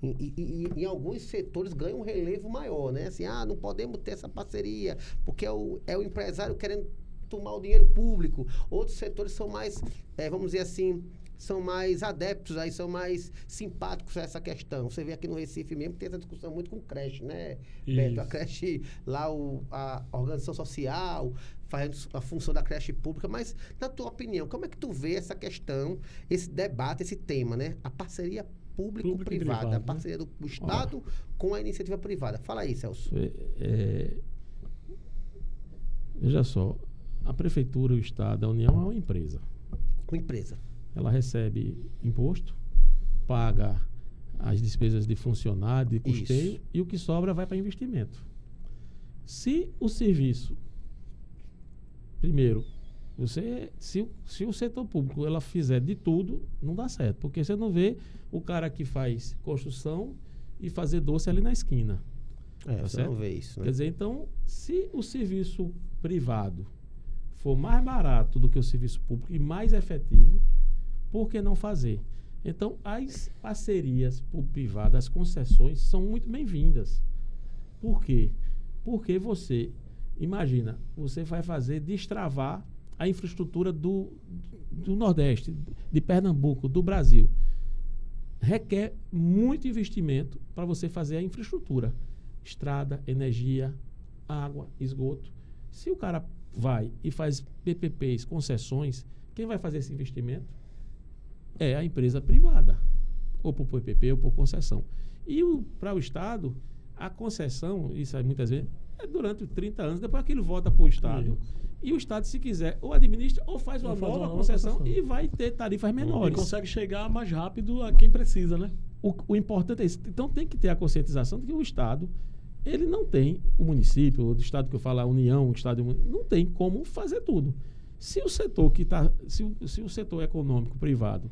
E em alguns setores ganha um relevo maior, né? Assim, não podemos ter essa parceria, porque é o empresário querendo tomar o dinheiro público. Outros setores são mais, vamos dizer assim, são mais adeptos, aí são mais simpáticos a essa questão. Você vê aqui no Recife mesmo, tem essa discussão muito com creche, né, Beto? A creche lá, a organização social, fazendo a função da creche pública, mas, na tua opinião, como é que tu vê essa questão, esse debate, esse tema, né? A parceria público-privada, a parceria do Estado com a iniciativa privada. Fala aí, Celso. Veja só, a Prefeitura, o Estado, a União é uma empresa. Uma empresa. Ela recebe imposto, paga as despesas de funcionário, de custeio, e o que sobra vai para investimento. Se o serviço, primeiro, se o setor público ela fizer de tudo, não dá certo, porque você não vê o cara que faz construção e fazer doce ali na esquina. Você não vê isso, né? Quer dizer, então, se o serviço privado for mais barato do que o serviço público e mais efetivo, por que não fazer? Então, as parcerias público-privadas, as concessões são muito bem-vindas. Por quê? Porque você, imagina, você vai destravar a infraestrutura do Nordeste, de Pernambuco, do Brasil. Requer muito investimento para você fazer a infraestrutura. Estrada, energia, água, esgoto. Se o cara vai e faz PPPs, concessões, quem vai fazer esse investimento? A empresa privada, ou por PPP ou por concessão. E para o Estado, A concessão, isso aí muitas vezes, é durante 30 anos, depois aquilo volta para o Estado. E o Estado, se quiser, ou administra, ou faz uma nova concessão e vai ter tarifas menores. E consegue chegar mais rápido a quem precisa, né? O importante é isso. Então tem que ter a conscientização de que o Estado, ele não tem, o município, o Estado que eu falo, a União, o Estado, não tem como fazer tudo. Se o setor se o setor econômico privado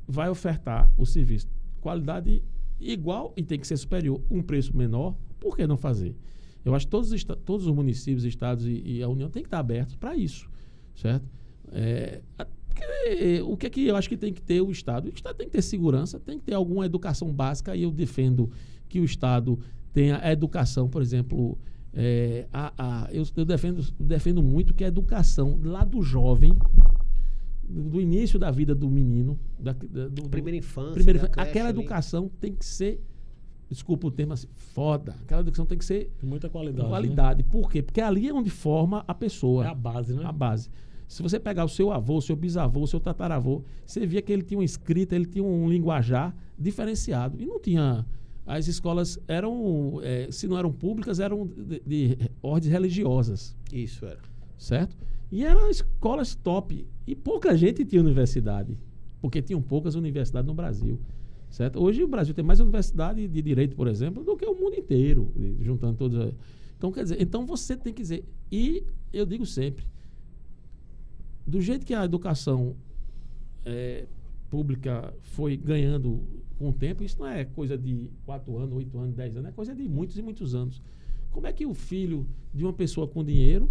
vai ofertar o serviço qualidade igual e tem que ser superior, um preço menor, por que não fazer? Eu acho que todos os municípios, estados e a União têm que estar abertos para isso, certo? O que é que eu acho que tem que ter o Estado? O Estado tem que ter segurança, tem que ter alguma educação básica, e eu defendo que o Estado tenha a educação, por exemplo, eu defendo muito que a educação lá do jovem, do início da vida do menino, primeira infância, aquela educação tem que ser, desculpa o termo assim, foda. Aquela educação tem que ser de muita qualidade. Qualidade. Né? Por quê? Porque ali é onde forma a pessoa. É a base, né? A base. Se você pegar o seu avô, o seu bisavô, o seu tataravô, você via que ele tinha uma escrita, ele tinha um linguajar diferenciado. E não tinha... As escolas eram, se não eram públicas, eram de ordens religiosas. Isso era. Certo? E eram escolas top. E pouca gente tinha universidade. Porque tinham poucas universidades no Brasil. Certo? Hoje o Brasil tem mais universidade de direito, por exemplo, do que o mundo inteiro, juntando todas. Então, quer dizer, você tem que dizer, e eu digo sempre, do jeito que a educação pública foi ganhando com o tempo, isso não é coisa de 4 anos, 8 anos, 10 anos, é coisa de muitos e muitos anos. Como é que o filho de uma pessoa com dinheiro,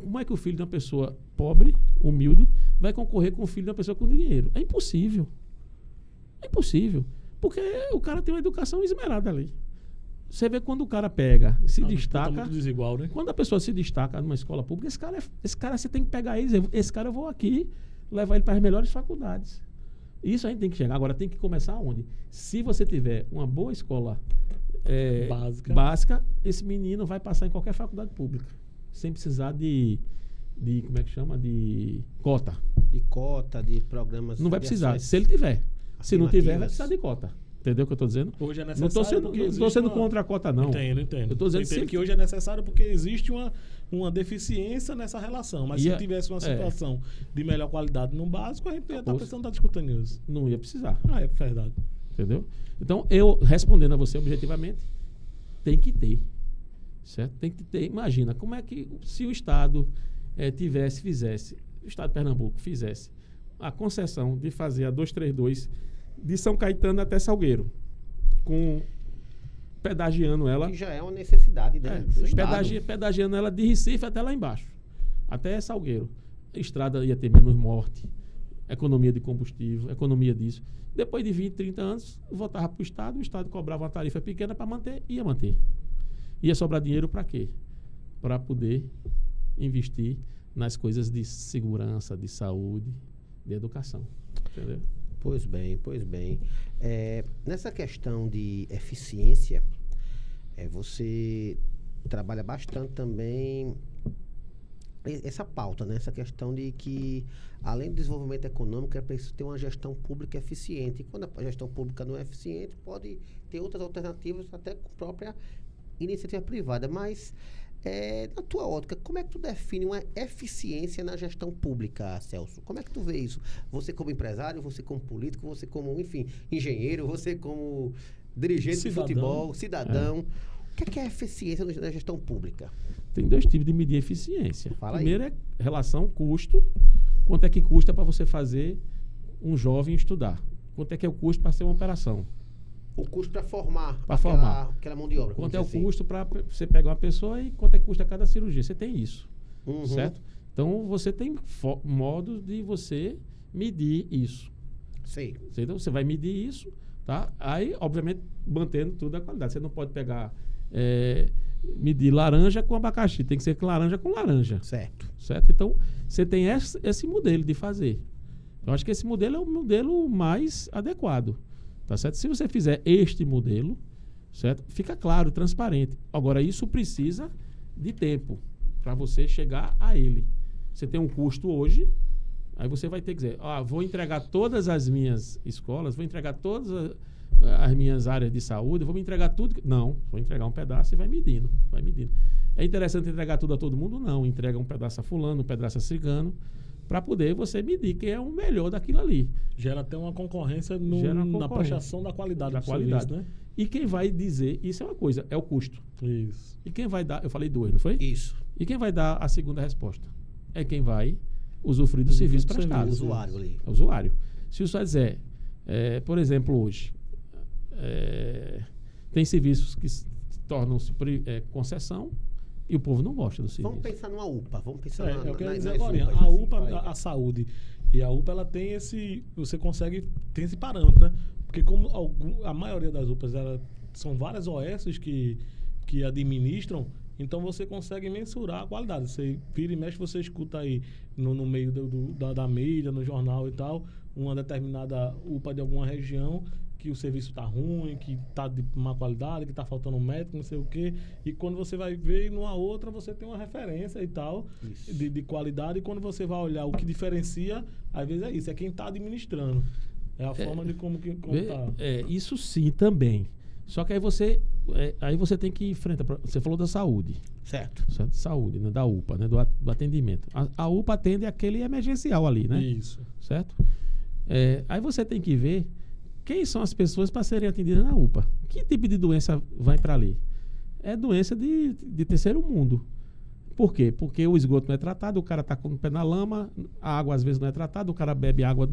como é que o filho de uma pessoa pobre, humilde, vai concorrer com o filho de uma pessoa com dinheiro? É impossível. É impossível. Porque o cara tem uma educação esmerada ali. Você vê quando o cara pega, se destaca. Muito desigual, né? Quando a pessoa se destaca numa escola pública, esse cara você tem que pegar ele e dizer, esse cara eu vou aqui levar ele para as melhores faculdades. Isso a gente tem que chegar. Agora tem que começar onde? Se você tiver uma boa escola básica, esse menino vai passar em qualquer faculdade pública. Sem precisar de como é que chama? De cota. De cota, de programas. Não vai precisar, se ele tiver. Se não tiver, vai precisar de cota. Entendeu o que eu estou dizendo? Hoje é necessário. Não estou sendo contra a cota, não. Entendo. Eu estou dizendo que hoje é necessário porque existe uma deficiência nessa relação. Mas se tivesse uma situação de melhor qualidade no básico, a gente ia estar precisando estar discutindo isso. Não ia precisar. É verdade. Entendeu? Então, eu, respondendo a você objetivamente, tem que ter. Certo? Tem que ter. Imagina, como é que se o Estado fizesse, o Estado de Pernambuco fizesse a concessão de fazer a 232 de São Caetano até Salgueiro, pedagiando ela. Que já é uma necessidade, né? Pedagiando ela de Recife até lá embaixo, até Salgueiro. A estrada ia ter menos morte, economia de combustível, economia disso. Depois de 20, 30 anos, voltava para o Estado cobrava uma tarifa pequena para manter, ia manter. Ia sobrar dinheiro para quê? Para poder investir nas coisas de segurança, de saúde, de educação. Entendeu? Pois bem. Nessa questão de eficiência, você trabalha bastante também essa pauta, né? Essa questão de que, além do desenvolvimento econômico, é preciso ter uma gestão pública eficiente. E quando a gestão pública não é eficiente, pode ter outras alternativas, até com a própria iniciativa privada. Mas, na tua ótica, como é que tu define uma eficiência na gestão pública, Celso? Como é que tu vê isso? Você como empresário, você como político, você como, enfim, engenheiro, você como dirigente de futebol, cidadão. O que é eficiência na gestão pública? Tem 2 tipos de medir eficiência. Primeiro aí. É relação custo. Quanto é que custa para você fazer um jovem estudar? Quanto é que é o custo para ser uma operação? O custo para formar aquela mão de obra. Quanto é o custo para você pegar uma pessoa e quanto é que custa cada cirurgia? Você tem isso, certo? Então, você tem modos de você medir isso. Sei. Então, você vai medir isso, tá? Aí, obviamente, mantendo tudo a qualidade. Você não pode pegar, medir laranja com abacaxi. Tem que ser laranja com laranja. Certo. Então, você tem esse modelo de fazer. Eu acho que esse modelo é o modelo mais adequado. Tá certo? Se você fizer este modelo, certo? Fica claro, transparente. Agora, isso precisa de tempo para você chegar a ele. Você tem um custo hoje, Aí você vai ter que dizer, vou entregar todas as minhas escolas, vou entregar todas as minhas áreas de saúde, vou me entregar tudo. Não, vou entregar um pedaço e vai medindo. É interessante entregar tudo a todo mundo? Não, entrega um pedaço a fulano, um pedaço a cigano, para poder você medir quem é o melhor daquilo ali. Gera até uma concorrência na prestação da qualidade do serviço, né? E quem vai dizer, isso é uma coisa, é o custo. Isso. E quem vai dar, eu falei 2, não foi? Isso. E quem vai dar a segunda resposta? É quem vai usufruir do serviço prestado. O usuário ali. O usuário. Se o usuário dizer, por exemplo, hoje, tem serviços que tornam-se concessão e o povo não gosta do serviço. Vamos pensar numa UPA. Vamos pensar eu quero dizer nas agora, UPAs, a UPA, a saúde, e a UPA, ela tem você consegue, tem esse parâmetro, né? Porque como a maioria das UPAs, são várias OS que administram, então você consegue mensurar a qualidade. Você vira e mexe, você escuta aí no meio da mídia, no jornal e tal, uma determinada UPA de alguma região, que o serviço está ruim, que está de má qualidade, que está faltando um médico, não sei o quê. E quando você vai ver numa outra, você tem uma referência e tal, de qualidade. E quando você vai olhar o que diferencia, às vezes é isso, é quem está administrando. É a forma de como está. Isso sim também. Só que aí você tem que enfrentar. Você falou da saúde. Certo. Saúde, né? Da UPA, né? Do atendimento. A UPA atende aquele emergencial ali, né? Isso. Certo? Aí você tem que ver quem são as pessoas para serem atendidas na UPA. Que tipo de doença vai para ali? É doença de terceiro mundo. Por quê? Porque o esgoto não é tratado, o cara está com o pé na lama, a água às vezes não é tratada, o cara bebe água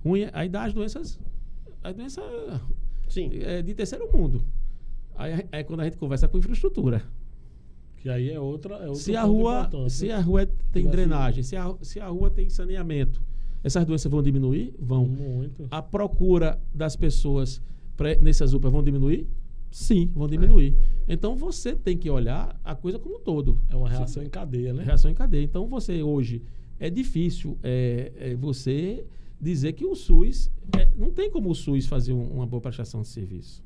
ruim, aí dá as doenças Sim. De terceiro mundo. Aí quando a gente conversa com infraestrutura. Que aí é outra se a rua tem drenagem, se a rua tem saneamento, essas doenças vão diminuir? Vão. Muito. A procura das pessoas nessas UPAs vão diminuir? Sim, vão diminuir. Então, você tem que olhar a coisa como um todo. É uma reação em cadeia, né? Reação em cadeia. Então, você hoje, é difícil você dizer que o SUS... não tem como o SUS fazer uma boa prestação de serviço.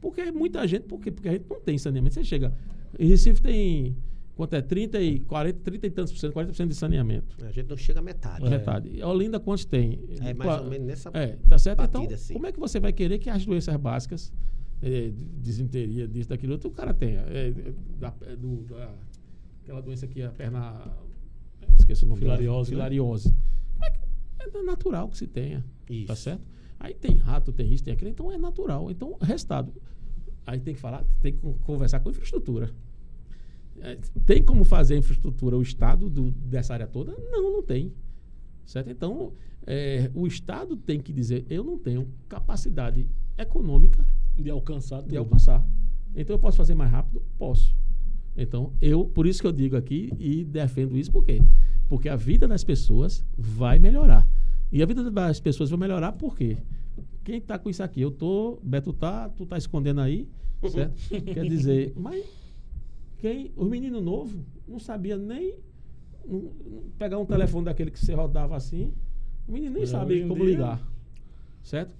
Porque muita gente... Porque a gente não tem saneamento. Você chega... Em Recife tem... Quanto é? 30 e tantos por cento, 40% de saneamento. A gente não chega a metade. Metade. Olinda, quantos tem? Mais ou menos nessa tá certo? batida, Então, assim. como é que você vai querer que as doenças básicas, disenteria, disso, daquilo outro, o cara tenha? Aquela doença que a perna... Esqueci o nome. Filariose. Como é que é natural que se tenha. Isso. Tá certo? Aí tem rato, tem isso, tem aquilo. Então, é natural. Então, restado. Aí tem que conversar com a infraestrutura. Tem como fazer a infraestrutura o Estado dessa área toda? Não tem. Certo? Então, o Estado tem que dizer, eu não tenho capacidade econômica de alcançar. Então, eu posso fazer mais rápido? Posso. Então, por isso que eu digo aqui e defendo isso, por quê? Porque a vida das pessoas vai melhorar. E a vida das pessoas vai melhorar por quê? Quem está com isso aqui? Beto tu tá escondendo aí, certo? Quer dizer, mas... Os meninos novos não sabia nem pegar um telefone daquele que você rodava assim. O menino nem sabia como ligar. Certo?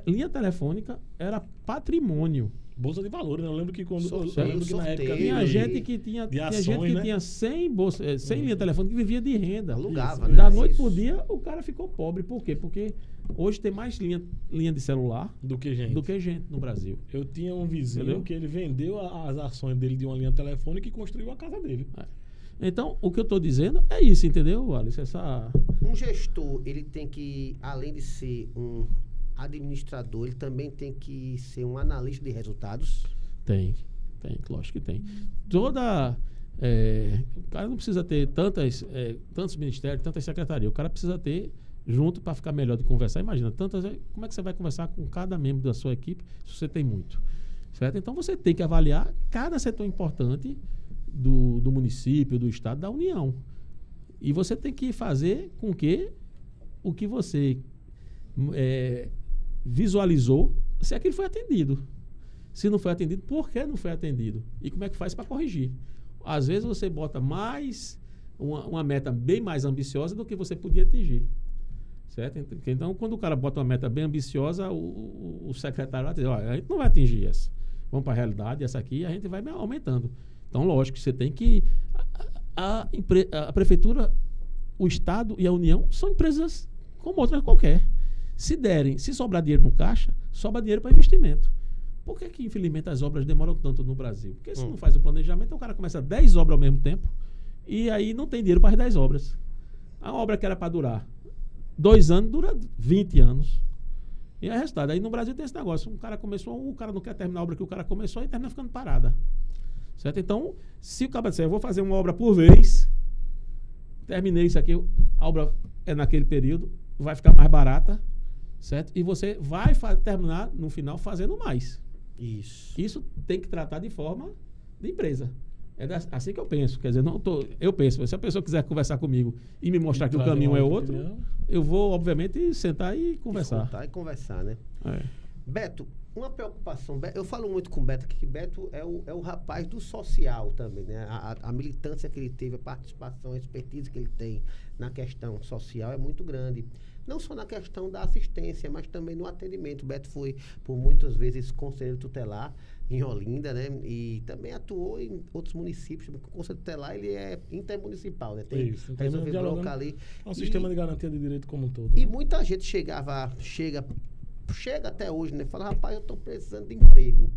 Linha telefônica era patrimônio. Bolsa de valores, né? Eu lembro que na época tinha gente que tinha 100 linha telefônica que vivia de renda. Alugava, né? Da noite pro dia, o cara ficou pobre. Por quê? Porque hoje tem mais linha de celular do que gente no Brasil. Eu tinha um vizinho que ele vendeu as ações dele de uma linha telefônica e construiu a casa dele. Então, o que eu estou dizendo é isso, entendeu, Alice? Um gestor, ele tem que, além de ser um administrador, ele também tem que ser um analista de resultados? Tem, lógico que tem. O cara não precisa ter tantos ministérios, tantas secretarias. O cara precisa ter junto para ficar melhor de conversar. Imagina, como é que você vai conversar com cada membro da sua equipe se você tem muito? Certo? Então, você tem que avaliar cada setor importante do município, do estado, da União. E você tem que fazer com que o que você visualizou, se aquilo foi atendido. Se não foi atendido, por que não foi atendido? E como é que faz para corrigir? Às vezes você bota uma meta bem mais ambiciosa do que você podia atingir. Certo? Então, quando o cara bota uma meta bem ambiciosa, o secretário vai dizer, a gente não vai atingir essa. Vamos para a realidade, essa aqui, a gente vai aumentando. Então, lógico, você tem que... A prefeitura o Estado e a União são empresas como outras qualquer. Se sobrar dinheiro no caixa, sobra dinheiro para investimento. Por que, infelizmente, as obras demoram tanto no Brasil? Porque se não faz o planejamento, o cara começa 10 obras ao mesmo tempo e aí não tem dinheiro para as 10 obras. A obra que era para durar 2 anos, dura 20 anos. E é resultado. Aí no Brasil tem esse negócio. O cara não quer terminar a obra que o cara começou e termina ficando parada. Certo? Então, se o cara disser, eu vou fazer uma obra por vez, terminei isso aqui, a obra é naquele período, vai ficar mais barata, certo? E você vai terminar, no final, fazendo mais. Isso tem que tratar de forma de empresa. É assim que eu penso. Quer dizer, eu penso, se a pessoa quiser conversar comigo e me mostrar que o caminho é outro, eu vou, obviamente, sentar e conversar. Sentar e conversar, né? É. Beto, uma preocupação, eu falo muito com o Beto aqui, que Beto é o rapaz do social também, né? A militância que ele teve, a participação, a expertise que ele tem na questão social é muito grande. Não só na questão da assistência, mas também no atendimento. O Beto foi, por muitas vezes, conselheiro tutelar em Olinda, né? E também atuou em outros municípios, porque o conselho tutelar, ele é intermunicipal, né? Tem resolver bloco ali. É um sistema de garantia de direito como um todo. E muita gente chega até hoje, né? Fala, rapaz, eu tô precisando de emprego.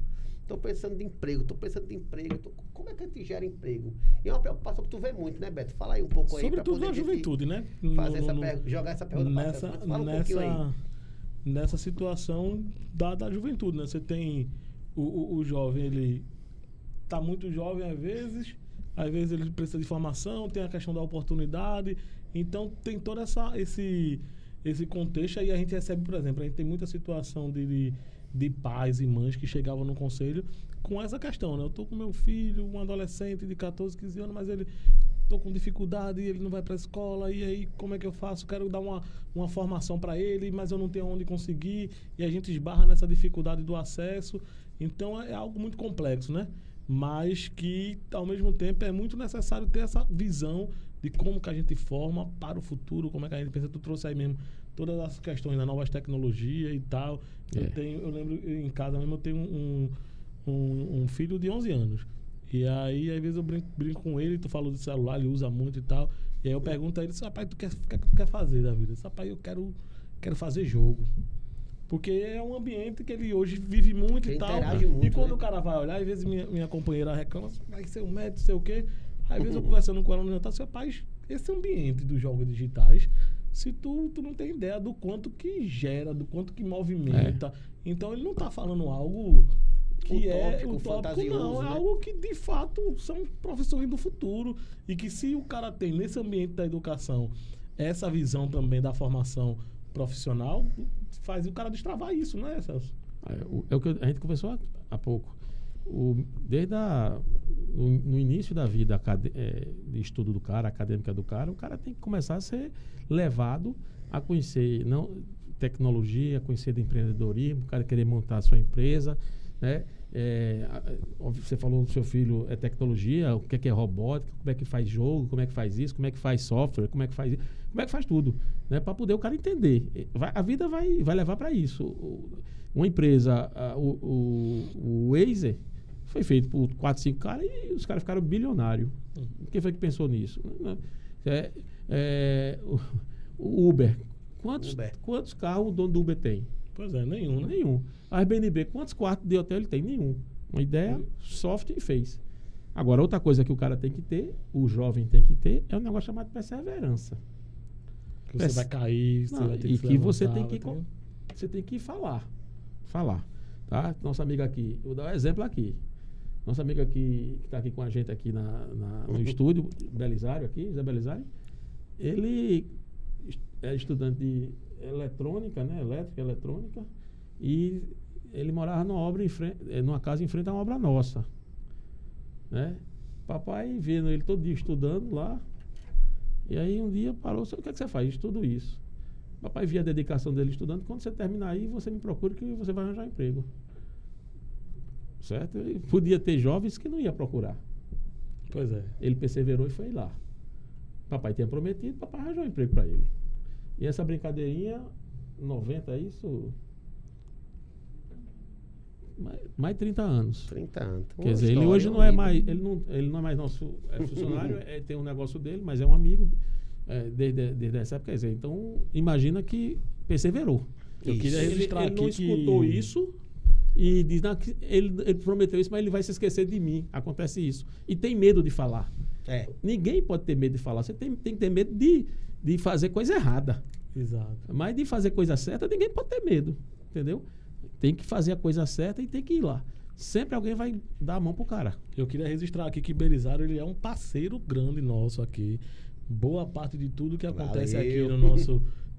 Como é que a gente gera emprego? E é uma preocupação que tu vê muito, né, Beto? Fala aí um pouco aí. Sobretudo na juventude, né? Jogar essa pergunta nessa situação da juventude, né? Você tem o jovem, ele tá muito jovem às vezes ele precisa de formação, tem a questão da oportunidade, então tem todo esse contexto aí. A gente recebe, por exemplo, a gente tem muita situação de pais e mães que chegavam no conselho com essa questão, né? Eu tô com meu filho, um adolescente de 14, 15 anos, mas tô com dificuldade, ele não vai para a escola, e aí como é que eu faço? Quero dar uma formação para ele, mas eu não tenho onde conseguir, e a gente esbarra nessa dificuldade do acesso. Então é algo muito complexo, né? Mas que, ao mesmo tempo, é muito necessário ter essa visão de como que a gente forma para o futuro, como é que a gente pensa. Tu trouxe aí mesmo todas as questões das novas tecnologias e tal. Eu lembro, em casa mesmo, eu tenho um filho de 11 anos. E aí, às vezes, eu brinco com ele, tu falou de celular, ele usa muito e tal. E aí eu pergunto a ele, rapaz, o que tu quer fazer da vida? Rapaz, eu quero fazer jogo. Porque é um ambiente que ele hoje vive muito e tal. Muito, e quando o cara vai olhar, às vezes minha companheira reclama, vai ser um médico, sei o quê. Às vezes eu conversando com ela no jantar, rapaz, esse ambiente dos jogos digitais, se tu não tem ideia do quanto que gera, do quanto que movimenta. Então ele não tá falando algo que utópico, não. É algo que, de fato, são profissões do futuro. E que se o cara tem, nesse ambiente da educação, essa visão também da formação profissional, faz o cara destravar isso, né, Celso? É o que a gente conversou há pouco. No início da vida de estudo do cara, acadêmica do cara, o cara tem que começar a ser levado a conhecer tecnologia, a conhecer de empreendedorismo, o cara querer montar a sua empresa, né? Você falou do seu filho, tecnologia, o que é robótica, como é que faz jogo, como é que faz isso, como é que faz software, como é que faz tudo, né? Para poder o cara entender. A vida vai levar para isso. Uma empresa, o Waze, foi feito por 4, 5 caras e os caras ficaram bilionários. Quem foi que pensou nisso? O Uber. Quantos carros o dono do Uber tem? Pois é, nenhum, né? Nenhum. A Airbnb, quantos quartos de hotel ele tem? Nenhum. Uma ideia soft e fez. Agora, outra coisa que o cara tem que ter, o jovem tem que ter, é um negócio chamado perseverança. Que você vai cair, você vai ter que que você tem que falar. Tá? Nossa amiga aqui, eu vou dar um exemplo aqui. Nossa amiga aqui, que está aqui com a gente aqui no estúdio, Belisário aqui, Zé Belisário, ele é estudante de eletrônica, né? Elétrica, eletrônica, e ele morava numa casa em frente a uma obra nossa, né? Papai vendo ele todo dia estudando lá, e aí um dia parou, o que é que você faz? Estudo isso. Papai via a dedicação dele estudando, quando você terminar aí, você me procura que você vai arranjar emprego. Certo? Ele podia ter jovens que não ia procurar. Pois é. Ele perseverou e foi lá. Papai tinha prometido, papai arranjou um emprego para ele. E essa brincadeirinha, 90, é isso? Mais de 30 anos. 30 anos. Quer dizer, ele hoje não é mais, ele não é mais nosso funcionário, tem um negócio dele, mas é um amigo. desde essa época. Quer dizer, então, imagina que perseverou. Eu queria registrar ele aqui não escutou isso e diz, não, ele prometeu isso, mas ele vai se esquecer de mim. Acontece isso. E tem medo de falar. Ninguém pode ter medo de falar. Você tem que ter medo de fazer coisa errada. Exato. Mas de fazer coisa certa, ninguém pode ter medo. Entendeu? Tem que fazer a coisa certa e tem que ir lá. Sempre alguém vai dar a mão pro cara. Eu queria registrar aqui que Belisário, ele é um parceiro grande nosso aqui. Boa parte de tudo que acontece aqui no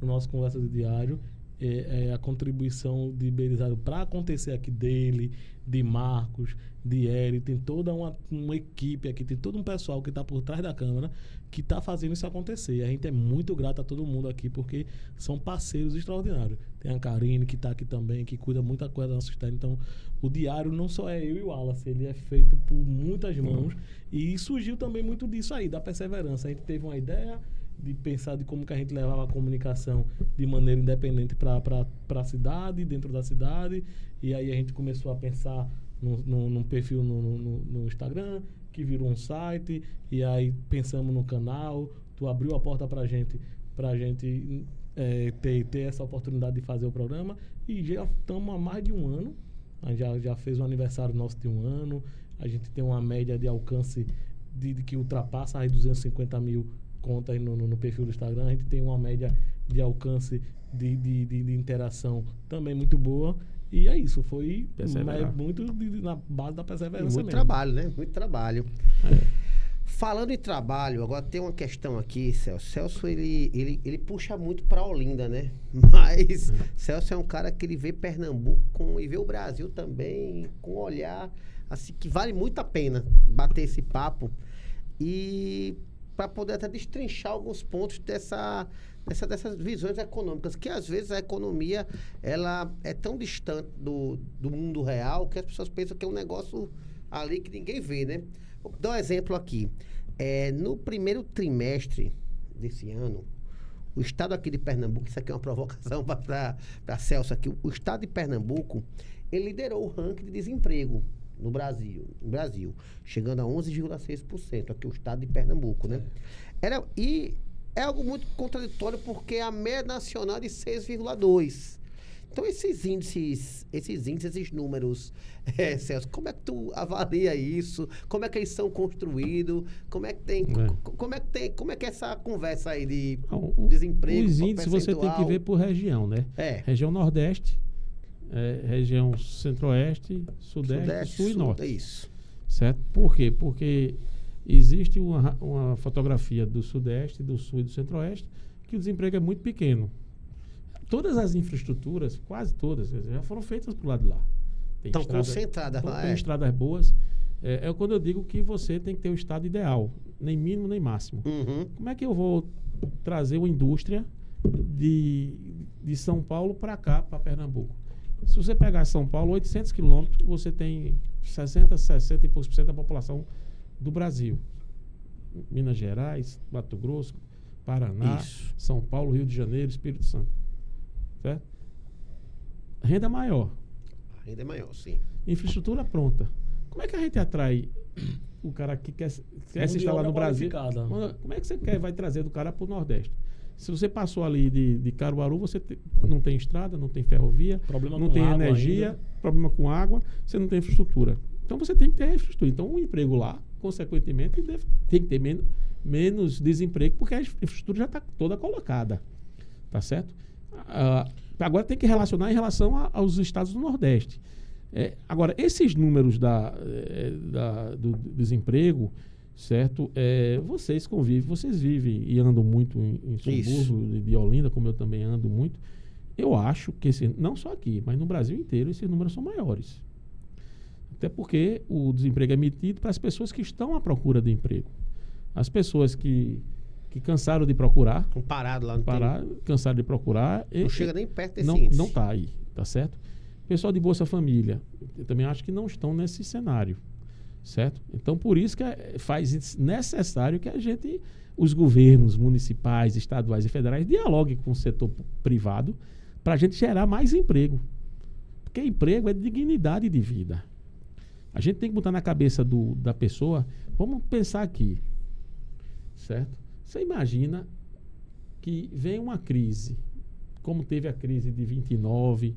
nosso Conversa de Diário é a contribuição de Belisário para acontecer aqui dele, de Marcos, de Eri. Tem toda uma equipe aqui, tem todo um pessoal que está por trás da câmera que está fazendo isso acontecer. A gente é muito grato a todo mundo aqui porque são parceiros extraordinários. Tem a Karine que está aqui também, que cuida muita coisa da nossa história. Então, o diário não só é eu e o Wallace, ele é feito por muitas mãos e surgiu também muito disso aí, da perseverança. A gente teve uma ideia de pensar de como que a gente levava a comunicação de maneira independente para a cidade, dentro da cidade, e aí a gente começou a pensar num perfil no Instagram, que virou um site, e aí pensamos no canal, tu abriu a porta pra gente ter essa oportunidade de fazer o programa, e já estamos há mais de um ano, a gente já fez um aniversário nosso de um ano, a gente tem uma média de alcance que ultrapassa as 250 mil contas no perfil do Instagram. A gente tem uma média de alcance de interação também muito boa. E é isso, foi muito na base da perseverança. Muito trabalho, né? Muito trabalho. Falando em trabalho, agora tem uma questão aqui, Celso. Celso, ele puxa muito para Olinda, né? Mas Celso é um cara que ele vê Pernambuco e vê o Brasil também com um olhar assim que vale muito a pena bater esse papo e para poder até destrinchar alguns pontos dessas visões econômicas, que às vezes a economia ela é tão distante do mundo real que as pessoas pensam que é um negócio ali que ninguém vê, né? Vou dar um exemplo aqui. No primeiro trimestre desse ano, o estado aqui de Pernambuco, isso aqui é uma provocação para Celso aqui, o estado de Pernambuco, ele liderou o ranking de desemprego no Brasil, chegando a 11,6%, aqui o estado de Pernambuco, né? E é algo muito contraditório porque a média nacional é de 6,2%. Então, esses índices, esses números, Celso, como é que tu avalia isso? Como é que eles são construídos? Como é que é essa conversa aí de desemprego? Os índices você tem que ver por região, né? Região Nordeste, região Centro-Oeste, Sudeste, Sul e Norte. É isso. Certo? Por quê? Porque existe uma fotografia do Sudeste, do Sul e do Centro-Oeste que o desemprego é muito pequeno. Todas as infraestruturas, quase todas, já foram feitas pro lado de lá. Estão concentradas lá. Tem estradas boas. É quando eu digo que você tem que ter o estado ideal, nem mínimo nem máximo. Como é que eu vou trazer uma indústria de São Paulo para cá, para Pernambuco? Se você pegar São Paulo, 800 quilômetros, você tem 60 e poucos % da população do Brasil. Minas Gerais, Mato Grosso, Paraná, São Paulo, Rio de Janeiro, Espírito Santo. Certo? Renda maior. A renda é maior, sim. Infraestrutura pronta. Como é que a gente atrai o cara que quer se instalar no Brasil? Como é que você vai trazer do cara para o Nordeste? Se você passou ali de Caruaru, você não tem estrada, não tem ferrovia, não tem energia, problema com água, você não tem infraestrutura. Então você tem que ter infraestrutura. Então o emprego lá, consequentemente, tem que ter menos desemprego, porque a infraestrutura já está toda colocada. Tá certo? Agora tem que relacionar em relação aos estados do Nordeste. Agora, esses números do desemprego, certo? Vocês convivem, vocês vivem e andam muito em Subúrbio de Olinda, como eu também ando muito. Eu acho que, não só aqui, mas no Brasil inteiro, esses números são maiores. Até porque o desemprego é metido para as pessoas que estão à procura de emprego. As pessoas que cansaram de procurar. Parado lá. Cansaram de procurar. Não chega nem perto desse índice. Não está aí, tá certo? Pessoal de Bolsa Família, eu também acho que não estão nesse cenário, certo? Então, por isso que faz necessário que os governos municipais, estaduais e federais dialoguem com o setor privado para a gente gerar mais emprego. Porque emprego é dignidade de vida. A gente tem que botar na cabeça da pessoa, vamos pensar aqui, certo? Você imagina que vem uma crise, como teve a crise de 29,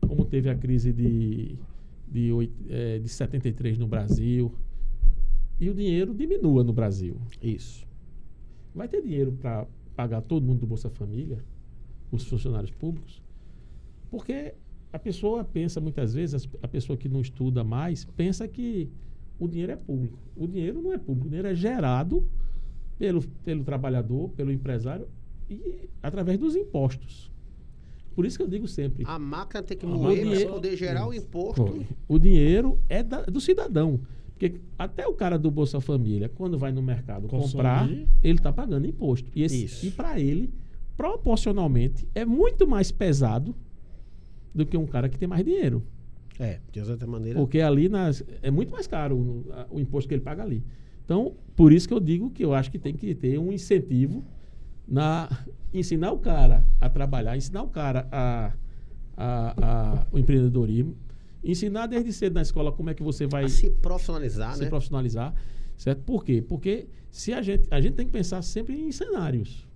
como teve a crise de 73 no Brasil, e o dinheiro diminua no Brasil. Isso. Vai ter dinheiro para pagar todo mundo do Bolsa Família, os funcionários públicos? Porque a pessoa pensa muitas vezes, a pessoa que não estuda mais, pensa que o dinheiro é público. O dinheiro não é público, o dinheiro é gerado pelo trabalhador, pelo empresário e através dos impostos. Por isso que eu digo sempre... A máquina tem que moer para poder gerar o imposto. O dinheiro é do cidadão. Porque até o cara do Bolsa Família, quando vai no mercado comprar, ele está pagando imposto. E para ele, proporcionalmente, é muito mais pesado do que um cara que tem mais dinheiro. De outra maneira. Porque ali é muito mais caro o imposto que ele paga ali. Então, por isso que eu digo que eu acho que tem que ter um incentivo ensinar o cara a trabalhar, ensinar o cara o empreendedorismo, ensinar desde cedo na escola como é que você vai... se profissionalizar, se profissionalizar, certo? Por quê? Porque se a gente tem que pensar sempre em cenários.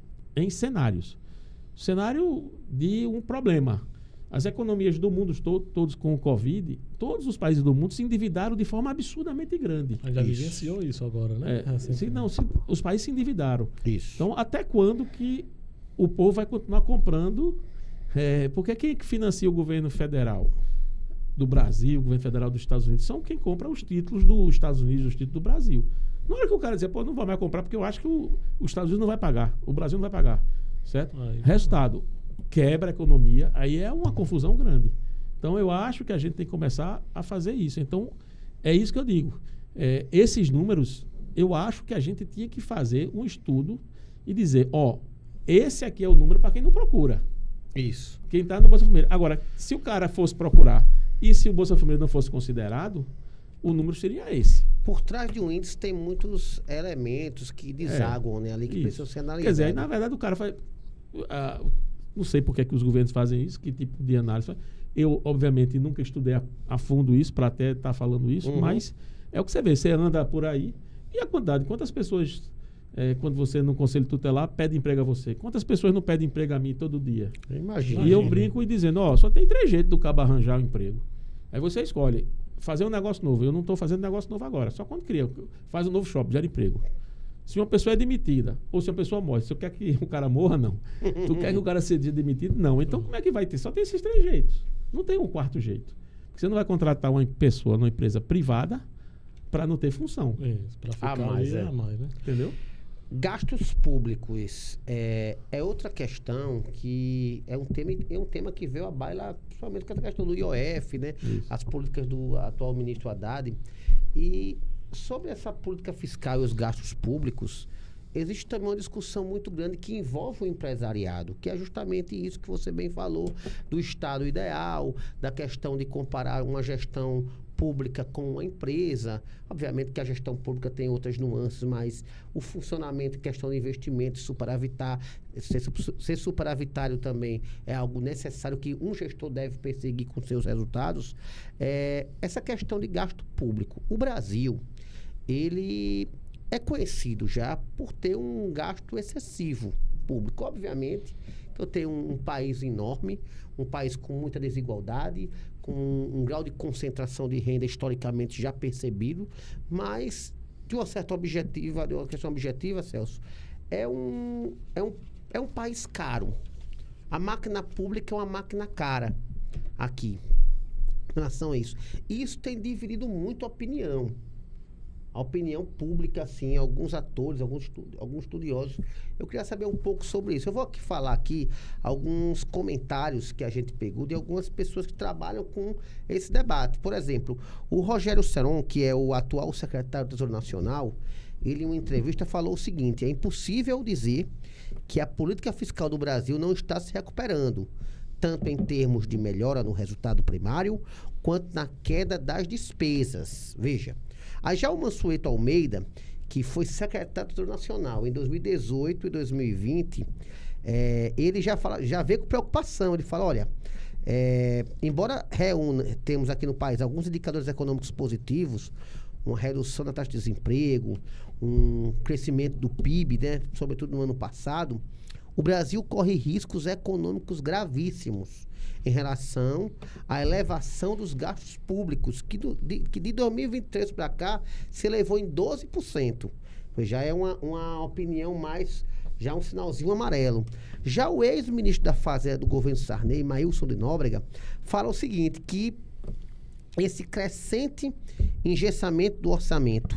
Cenário de um problema. As economias do mundo, todos com o Covid, todos os países do mundo se endividaram de forma absurdamente grande. Já vivenciou isso agora, né? Os países se endividaram. Isso. Então, até quando que o povo vai continuar comprando? Porque quem que financia o governo federal do Brasil, o governo federal dos Estados Unidos? São quem compra os títulos dos Estados Unidos, os títulos do Brasil. Na hora que o cara dizer, não vou mais comprar porque eu acho que os Estados Unidos não vai pagar, o Brasil não vai pagar, certo? Resultado, quebra a economia, aí é uma confusão grande. Então, eu acho que a gente tem que começar a fazer isso. Então, é isso que eu digo. Esses números, eu acho que a gente tinha que fazer um estudo e dizer, esse aqui é o número para quem não procura. Isso. Quem está no Bolsa Família. Agora, se o cara fosse procurar e se o Bolsa Família não fosse considerado, o número seria esse. Por trás de um índice tem muitos elementos que desaguam, né? Ali que precisam ser analisados. Quer dizer, aí, na verdade, o cara faz... não sei por que os governos fazem isso, que tipo de análise. Eu, obviamente, nunca estudei a fundo isso para até estar falando isso, mas é o que você vê. Você anda por aí e a quantidade. Quantas pessoas, quando você no Conselho Tutelar, pede emprego a você? Quantas pessoas não pedem emprego a mim todo dia? Imagina. E eu brinco e dizendo, só tem 3 jeitos do cabo arranjar um emprego. Aí você escolhe fazer um negócio novo. Eu não estou fazendo negócio novo agora. Só quando cria. Faz um novo shopping, gera emprego. Se uma pessoa é demitida, ou se uma pessoa morre, se eu quer que o cara morra, não. Tu quer que o cara seja demitido? Não. Então, como é que vai ter? Só tem esses 3 jeitos. Não tem um 4º jeito. Porque você não vai contratar uma pessoa numa empresa privada para não ter função. Isso, para ficar mais, né? Entendeu? Gastos públicos é outra questão que é um tema que veio à baila, principalmente com a questão do IOF, né? Isso. As políticas do atual ministro Haddad. E sobre essa política fiscal e os gastos públicos, existe também uma discussão muito grande que envolve o empresariado, que é justamente isso que você bem falou, do Estado ideal, da questão de comparar uma gestão pública com uma empresa. Obviamente que a gestão pública tem outras nuances, mas o funcionamento, questão de investimento, ser superavitário também é algo necessário que um gestor deve perseguir com seus resultados. Essa questão de gasto público. O Brasil, ele é conhecido já por ter um gasto excessivo público. Obviamente que eu tenho um país enorme, um país com muita desigualdade, com um grau de concentração de renda historicamente já percebido, mas de uma questão objetiva, Celso, é um país caro. A máquina pública é uma máquina cara aqui, em relação a isso. E isso tem dividido muito a opinião. A opinião pública, assim, alguns atores, alguns estudiosos. Eu queria saber um pouco sobre isso. Eu vou falar aqui alguns comentários que a gente pegou de algumas pessoas que trabalham com esse debate. Por exemplo, o Rogério Seron, que é o atual secretário do Tesouro Nacional, ele em uma entrevista falou o seguinte: é impossível dizer que a política fiscal do Brasil não está se recuperando, tanto em termos de melhora no resultado primário, quanto na queda das despesas. Veja, aí já o Mansueto Almeida, que foi secretário do Tesouro Nacional em 2018 e 2020, ele já veio com preocupação. Ele fala, olha, embora temos aqui no país alguns indicadores econômicos positivos, uma redução da taxa de desemprego, um crescimento do PIB, né, sobretudo no ano passado, o Brasil corre riscos econômicos gravíssimos em relação à elevação dos gastos públicos, que de 2023 para cá se elevou em 12%. Já é uma opinião mais, já um sinalzinho amarelo. Já o ex-ministro da Fazenda do governo Sarney, Maílson de Nóbrega, fala o seguinte, que esse crescente engessamento do orçamento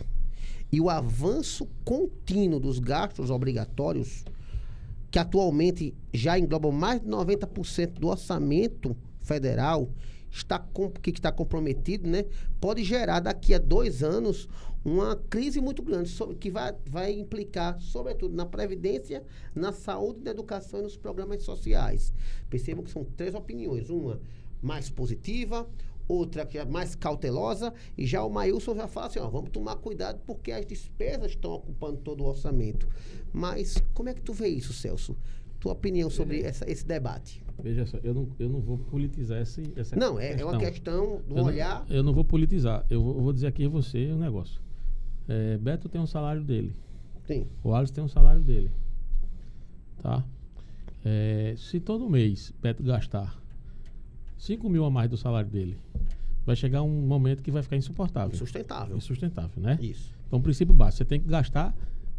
e o avanço contínuo dos gastos obrigatórios, que atualmente já englobam mais de 90% do orçamento federal, que está comprometido, né, pode gerar daqui a 2 anos uma crise muito grande, que vai implicar, sobretudo, na Previdência, na saúde, na educação e nos programas sociais. Percebam que são 3 opiniões, uma mais positiva, outra que é mais cautelosa, e já o Maílson já fala assim, vamos tomar cuidado porque as despesas estão ocupando todo o orçamento. Mas como é que tu vê isso, Celso? Tua opinião sobre esse debate? Veja só, eu não vou politizar essa não, questão. É uma questão do olhar... Eu não vou politizar. Eu vou dizer aqui a você um negócio. Beto tem um salário dele. Sim. O Alisson tem um salário dele. Tá? Se todo mês Beto gastar 5 mil a mais do salário dele, vai chegar um momento que vai ficar insuportável. Insustentável, né? Isso. Então, o princípio básico, você tem que gastar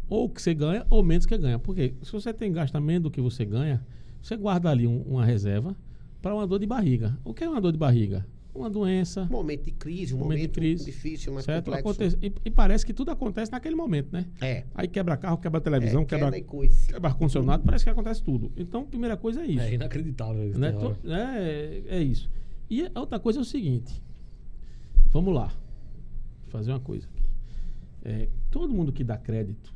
ou o que você ganha ou menos que ganha. Porque se você tem que gastar menos do que você ganha, você guarda ali uma reserva para uma dor de barriga. O que é uma dor de barriga? Uma doença. Momento de crise, um momento difícil, mais certo? complexo. E parece que tudo acontece naquele momento, né? Aí quebra carro, quebra televisão, quebra ar-condicionado, parece que acontece tudo. Então, primeira coisa é isso. É inacreditável isso. Né? É isso. E a outra coisa é o seguinte. Vamos lá. Vou fazer uma coisa aqui. Todo mundo que dá crédito,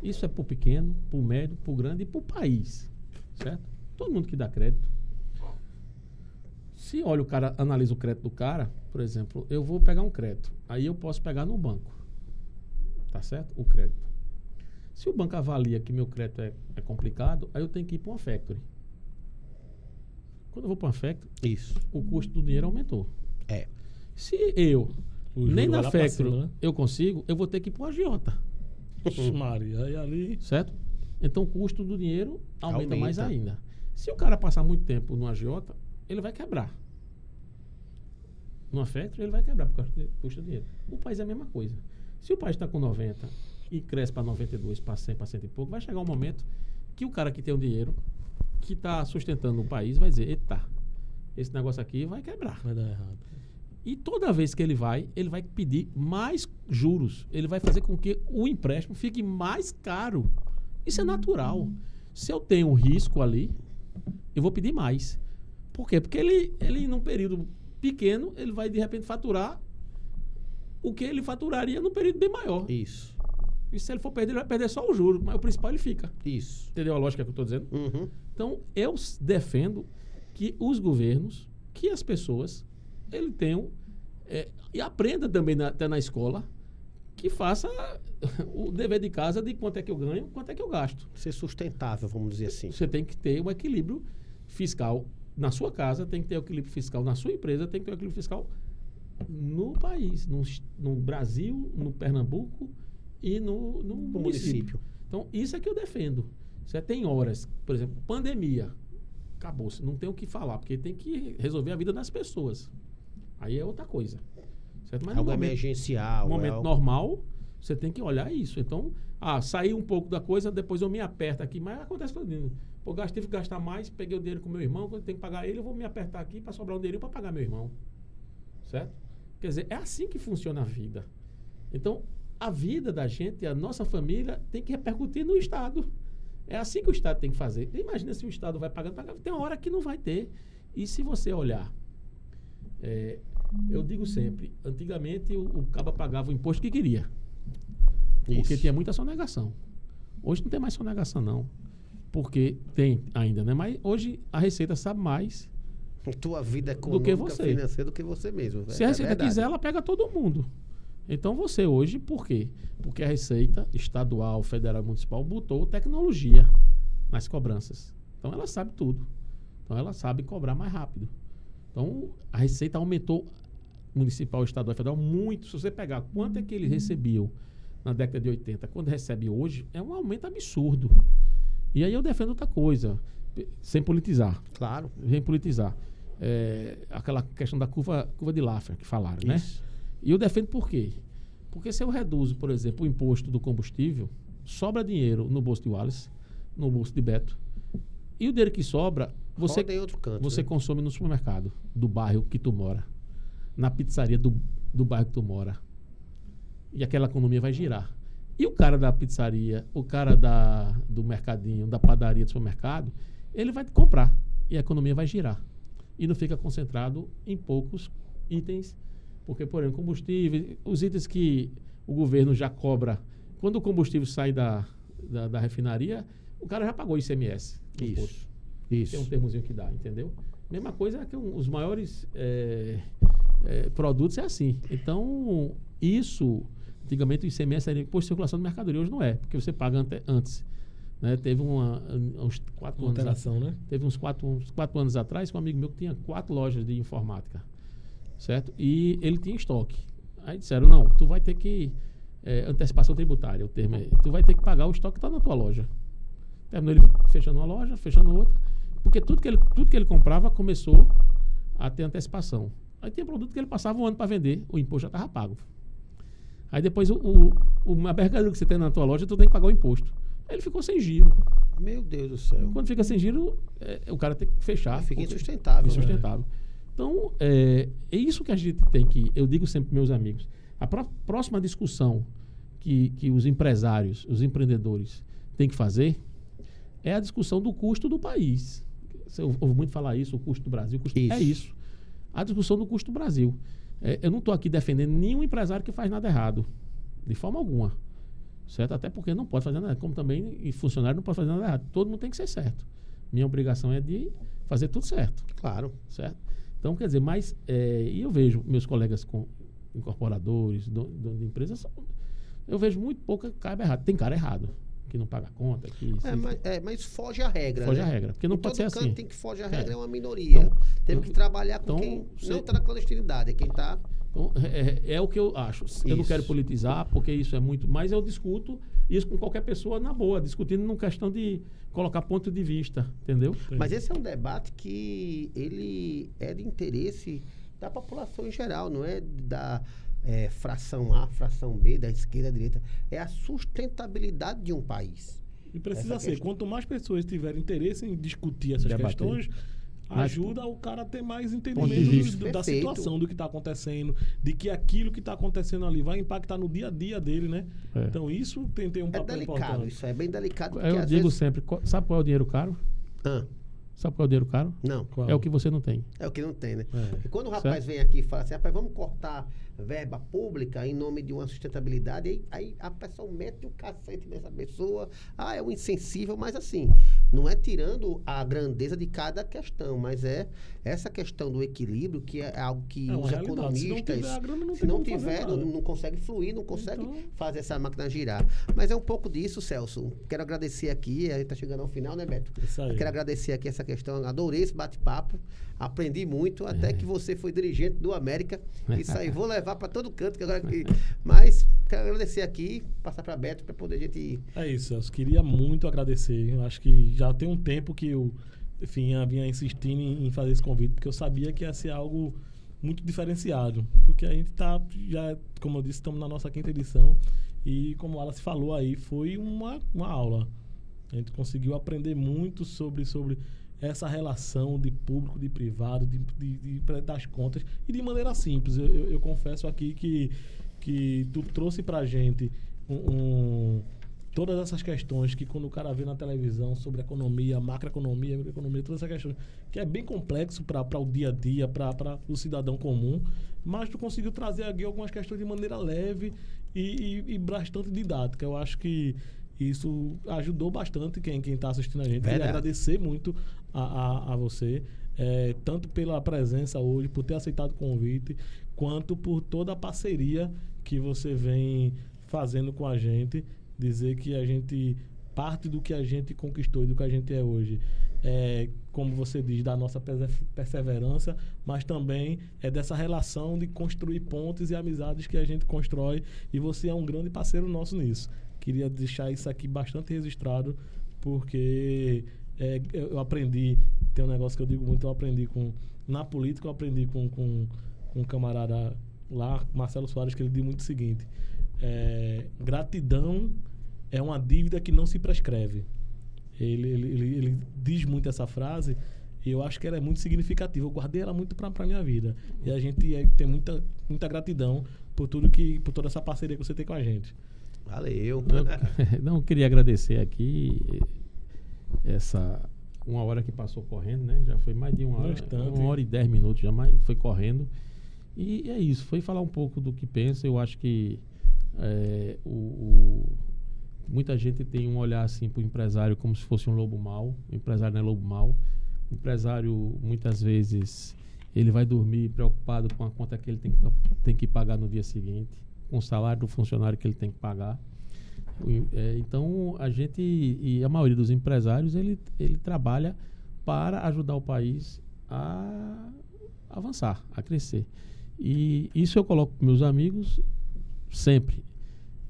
isso é pro pequeno, pro médio, pro grande e pro país. Certo? Todo mundo que dá crédito. Se olha o cara, analisa o crédito do cara, por exemplo, eu vou pegar um crédito. Aí eu posso pegar no banco. Tá certo? O crédito. Se o banco avalia que meu crédito é complicado, aí eu tenho que ir para uma factory. Quando eu vou para uma factory, o custo do dinheiro aumentou. Se nem na factory eu consigo, eu vou ter que ir para uma agiota. Maria, e ali... Certo? Então o custo do dinheiro aumenta mais ainda. Se o cara passar muito tempo no agiota, ele vai quebrar. Numa factory, ele vai quebrar por causa do custo do dinheiro. O país é a mesma coisa. Se o país está com 90 e cresce para 92, para 100, para 100 e pouco, vai chegar um momento que o cara que tem o dinheiro, que está sustentando o país, vai dizer, eita, esse negócio aqui vai quebrar. Vai dar errado. E toda vez que ele vai pedir mais juros. Ele vai fazer com que o empréstimo fique mais caro. Isso é natural. Se eu tenho um risco ali, eu vou pedir mais. Por quê? Porque ele num período pequeno, ele vai de repente faturar o que ele faturaria num período bem maior. Isso. E se ele for perder, ele vai perder só o juro, mas o principal ele fica. Isso. Entendeu a lógica que eu estou dizendo? Uhum. Então, eu defendo que os governos, que as pessoas, ele tenham, e aprenda também até na escola, que faça o dever de casa de quanto é que eu ganho, quanto é que eu gasto. Ser sustentável, vamos dizer assim. Você tem que ter um equilíbrio fiscal na sua casa, tem que ter o equilíbrio fiscal na sua empresa, tem que ter o equilíbrio fiscal no país, no Brasil, no Pernambuco e no município. Então, isso é que eu defendo. Você tem horas, por exemplo, pandemia, acabou-se, não tem o que falar, porque tem que resolver a vida das pessoas. Aí é outra coisa. Certo? Mas algo emergencial. No momento normal, você tem que olhar isso. Então, sair um pouco da coisa, depois eu me aperto aqui, mas acontece tudo. Pô, tive que gastar mais, peguei o dinheiro com meu irmão, quando eu tenho que pagar ele, eu vou me apertar aqui para sobrar um dinheiro para pagar meu irmão. Certo? Quer dizer, é assim que funciona a vida. Então, a vida da gente, a nossa família, tem que repercutir no Estado. É assim que o Estado tem que fazer. Imagina se o Estado vai pagando, tem uma hora que não vai ter. E se você olhar, eu digo sempre, antigamente o caba pagava o imposto que queria. Porque tinha muita sonegação. Hoje não tem mais sonegação, não. Porque tem ainda, né? Mas hoje a Receita sabe mais tua vida econômica, financeira, do que você mesmo. Se a Receita quiser, ela pega todo mundo. Então você hoje, por quê? Porque a Receita estadual, federal e municipal botou tecnologia nas cobranças. Então ela sabe tudo. Então ela sabe cobrar mais rápido. Então a Receita aumentou, municipal, estadual e federal, muito. Se você pegar quanto é que eles recebiam na década de 80, quando recebe hoje, é um aumento absurdo. E aí eu defendo outra coisa, sem politizar. Claro. Sem politizar. Aquela questão da curva de Laffer que falaram, né? E eu defendo por quê? Porque se eu reduzo, por exemplo, o imposto do combustível, sobra dinheiro no bolso de Wallace, no bolso de Beto, e o dinheiro que sobra, você consome no supermercado do bairro que tu mora, na pizzaria do bairro que tu mora. E aquela economia vai girar. E o cara da pizzaria, o cara do mercadinho, da padaria, do supermercado, ele vai comprar e a economia vai girar. E não fica concentrado em poucos itens, porque, por exemplo, combustível, os itens que o governo já cobra, quando o combustível sai da refinaria, o cara já pagou ICMS. Isso. Tem um termozinho que dá, entendeu? Mesma coisa é que os maiores produtos é assim. Então, isso, antigamente o ICMS era imposto de circulação de mercadoria, hoje não é, porque você paga antes. Né? Teve uns 4 anos atrás, né? Teve uns 4 anos atrás, um amigo meu que tinha 4 lojas de informática, certo? E ele tinha estoque. Aí disseram, não, tu vai ter que antecipação tributária, o termo é, tu vai ter que pagar o estoque que está na tua loja. Terminou ele fechando uma loja, fechando outra, porque tudo que ele comprava começou a ter antecipação. Aí tinha produto que ele passava um ano para vender, o imposto já estava pago. Aí depois a mercadoria que você tem na tua loja, tu tem que pagar o imposto. Aí ele ficou sem giro. Meu Deus do céu. Quando fica sem giro, o cara tem que fechar. Fica insustentável. Insustentável. Então, é isso que a gente tem que... Eu digo sempre para meus amigos. A próxima discussão que os empresários, os empreendedores têm que fazer é a discussão do custo do país. Você ouve muito falar isso, o custo do Brasil. É isso. A discussão do custo do Brasil. Eu não estou aqui defendendo nenhum empresário que faz nada errado. De forma alguma. Certo? Até porque não pode fazer nada. Como também e funcionário não pode fazer nada errado. Todo mundo tem que ser certo. Minha obrigação é de fazer tudo certo. Claro. Certo? Então, quer dizer, mas... e eu vejo meus colegas incorporadores, donos de empresas, eu vejo muito pouca cara errada. Tem cara errado, que não paga a conta. Mas foge a regra. Foge né? a regra, porque não pode ser assim. Tem que foge a regra, é uma minoria. Então, temos que trabalhar com quem não está na clandestinidade, é quem está... Então, é o que eu acho. Eu não quero politizar, porque isso é muito... Mas eu discuto isso com qualquer pessoa na boa, discutindo numa questão de colocar ponto de vista, entendeu? Mas esse é um debate que ele é de interesse da população em geral, não é da fração A, fração B, da esquerda, da direita. É a sustentabilidade de um país. E precisa ser. Quanto mais pessoas tiverem interesse em discutir essas questões... ajuda o cara a ter mais entendimento da situação, do que está acontecendo, de que aquilo que está acontecendo ali vai impactar no dia a dia dele, né? Então isso tem um papel importante. Isso é bem delicado. Eu digo sempre, sabe qual é o dinheiro caro? Sabe qual é o dinheiro caro? Não. Qual? É o que você não tem. É o que não tem, né? E quando o rapaz vem aqui e fala assim, rapaz, vamos cortar verba pública em nome de uma sustentabilidade, aí a pessoa mete o cacete nessa pessoa, é um insensível, mas assim, não é tirando a grandeza de cada questão, mas é essa questão do equilíbrio, que é algo que os economistas, se não tiver, não consegue fluir, não consegue fazer essa máquina girar. Mas é um pouco disso, Celso. Quero agradecer aqui, a gente está chegando ao final, né, Beto? Isso aí. Eu quero agradecer aqui essa questão, adorei esse bate-papo, aprendi muito, até que você foi dirigente do América, isso aí, vou levar para todo canto, mas quero agradecer aqui, passar para Beto, para poder a gente... É isso, Celso, queria muito agradecer, eu acho que já tem um tempo que eu, enfim, vinha insistindo em fazer esse convite, porque eu sabia que ia ser algo muito diferenciado, porque a gente já, como eu disse, estamos na nossa 5ª edição, e como ela se falou aí, foi uma aula. A gente conseguiu aprender muito sobre essa relação de público, de privado, das contas, e de maneira simples. Eu confesso aqui que tu trouxe pra gente todas essas questões que quando o cara vê na televisão sobre economia, macroeconomia, microeconomia, todas essas questões, que é bem complexo para o dia a dia, para o cidadão comum, mas tu conseguiu trazer aqui algumas questões de maneira leve e bastante didática. Eu acho que isso ajudou bastante quem está assistindo a gente. Queria agradecer muito a você, tanto pela presença hoje, por ter aceitado o convite, quanto por toda a parceria que você vem fazendo com a gente. Dizer que a gente, parte do que a gente conquistou e do que a gente é hoje, como você diz, da nossa perseverança, mas também é dessa relação de construir pontes e amizades que a gente constrói, e você é um grande parceiro nosso nisso. Queria deixar isso aqui bastante registrado porque eu aprendi, tem um negócio que eu digo muito, na política eu aprendi com um camarada lá, Marcelo Soares, que ele diz muito o seguinte: gratidão é uma dívida que não se prescreve. Ele diz muito essa frase e eu acho que ela é muito significativa. Eu guardei ela muito para minha vida. E a gente tem muita gratidão por toda essa parceria que você tem com a gente. Valeu. Não, queria agradecer aqui uma hora que passou correndo, né? Já foi mais de uma hora. 1 hora e 10 minutos, já mais foi correndo. E é isso, foi falar um pouco do que pensa. Eu acho que muita gente tem um olhar assim para o empresário como se fosse um lobo mau. O empresário não é lobo mau. O empresário, muitas vezes, ele vai dormir preocupado com a conta que ele tem que pagar no dia seguinte, com o salário do funcionário que ele tem que pagar. Então, a maioria dos empresários, ele trabalha para ajudar o país a avançar, a crescer. E isso eu coloco para meus amigos sempre.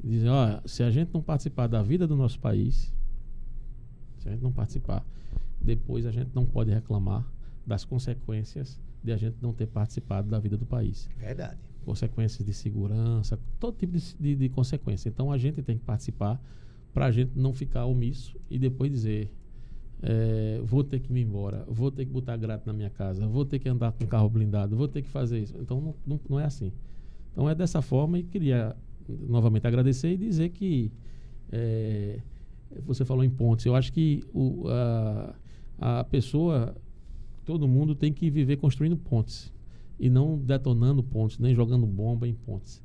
Dizem, se a gente não participar da vida do nosso país, se a gente não participar, depois a gente não pode reclamar das consequências de a gente não ter participado da vida do país. Verdade. Consequências de segurança, todo tipo de consequência. Então a gente tem que participar para a gente não ficar omisso e depois dizer, vou ter que ir embora, vou ter que botar grade na minha casa, vou ter que andar com carro blindado, vou ter que fazer isso. Então não é assim. Então é dessa forma, e queria novamente agradecer e dizer que você falou em pontes. Eu acho que a pessoa, todo mundo tem que viver construindo pontes e não detonando pontes, nem jogando bomba em pontes.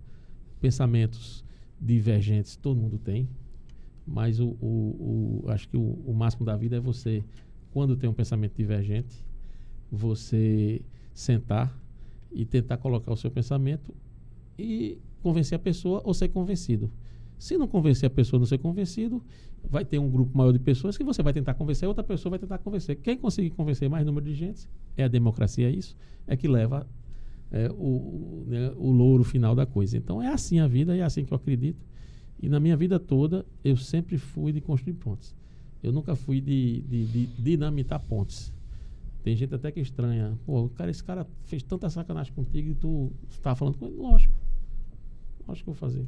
Pensamentos divergentes todo mundo tem, mas acho que o máximo da vida é você, quando tem um pensamento divergente, você sentar e tentar colocar o seu pensamento e convencer a pessoa ou ser convencido. Se não convencer a pessoa, não ser convencido, vai ter um grupo maior de pessoas que você vai tentar convencer, outra pessoa vai tentar convencer. Quem conseguir convencer mais número de gente, a democracia, isso, é que leva o louro final da coisa. Então é assim a vida, é assim que eu acredito. E na minha vida toda, eu sempre fui de construir pontes. Eu nunca fui de dinamitar pontes. Tem gente até que estranha. Pô, esse cara fez tanta sacanagem contigo e tu está falando com ele. Lógico que eu vou fazer.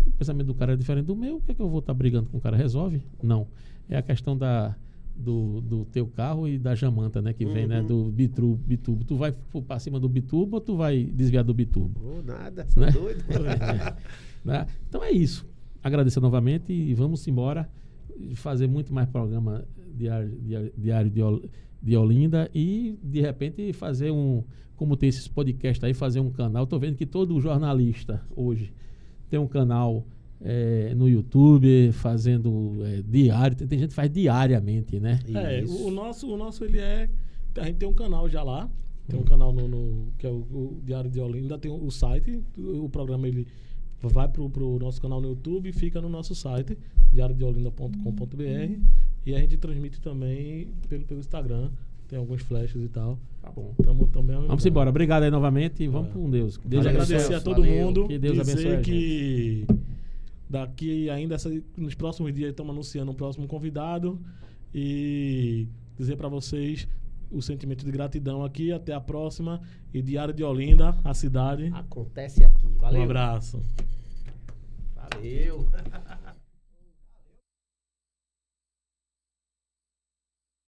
O pensamento do cara é diferente do meu. O que é que eu vou estar brigando com o cara? Resolve? Não. É a questão do teu carro e da jamanta, né? Que vem, né? Do bitubo. Tu vai para cima do bitubo ou tu vai desviar do bitubo? Nada, sou doido. Né? Então é isso. Agradecer novamente e vamos embora fazer muito mais programa diário de Olinda e, de repente, fazer como tem esses podcasts aí, fazer um canal. Estou vendo que todo jornalista hoje tem um canal no YouTube, fazendo diário. Tem gente que faz diariamente, né? O nosso ele a gente tem um canal já lá. Tem um canal que é o Diário de Olinda. Tem o site, o programa ele vai pro nosso canal no YouTube e fica no nosso site, diariodeolinda.com.br, e a gente transmite também pelo Instagram. Tem alguns flashes e tal. Tá bom. Vamos embora. Obrigado aí novamente e vamos com Deus. Deus agradecer a todo mundo. Que Deus abençoe a gente. Que daqui ainda, nos próximos dias, estamos anunciando um próximo convidado e dizer para vocês o sentimento de gratidão aqui. Até a próxima. E Diário de Olinda, a cidade acontece aqui. Valeu. Um abraço. Valeu.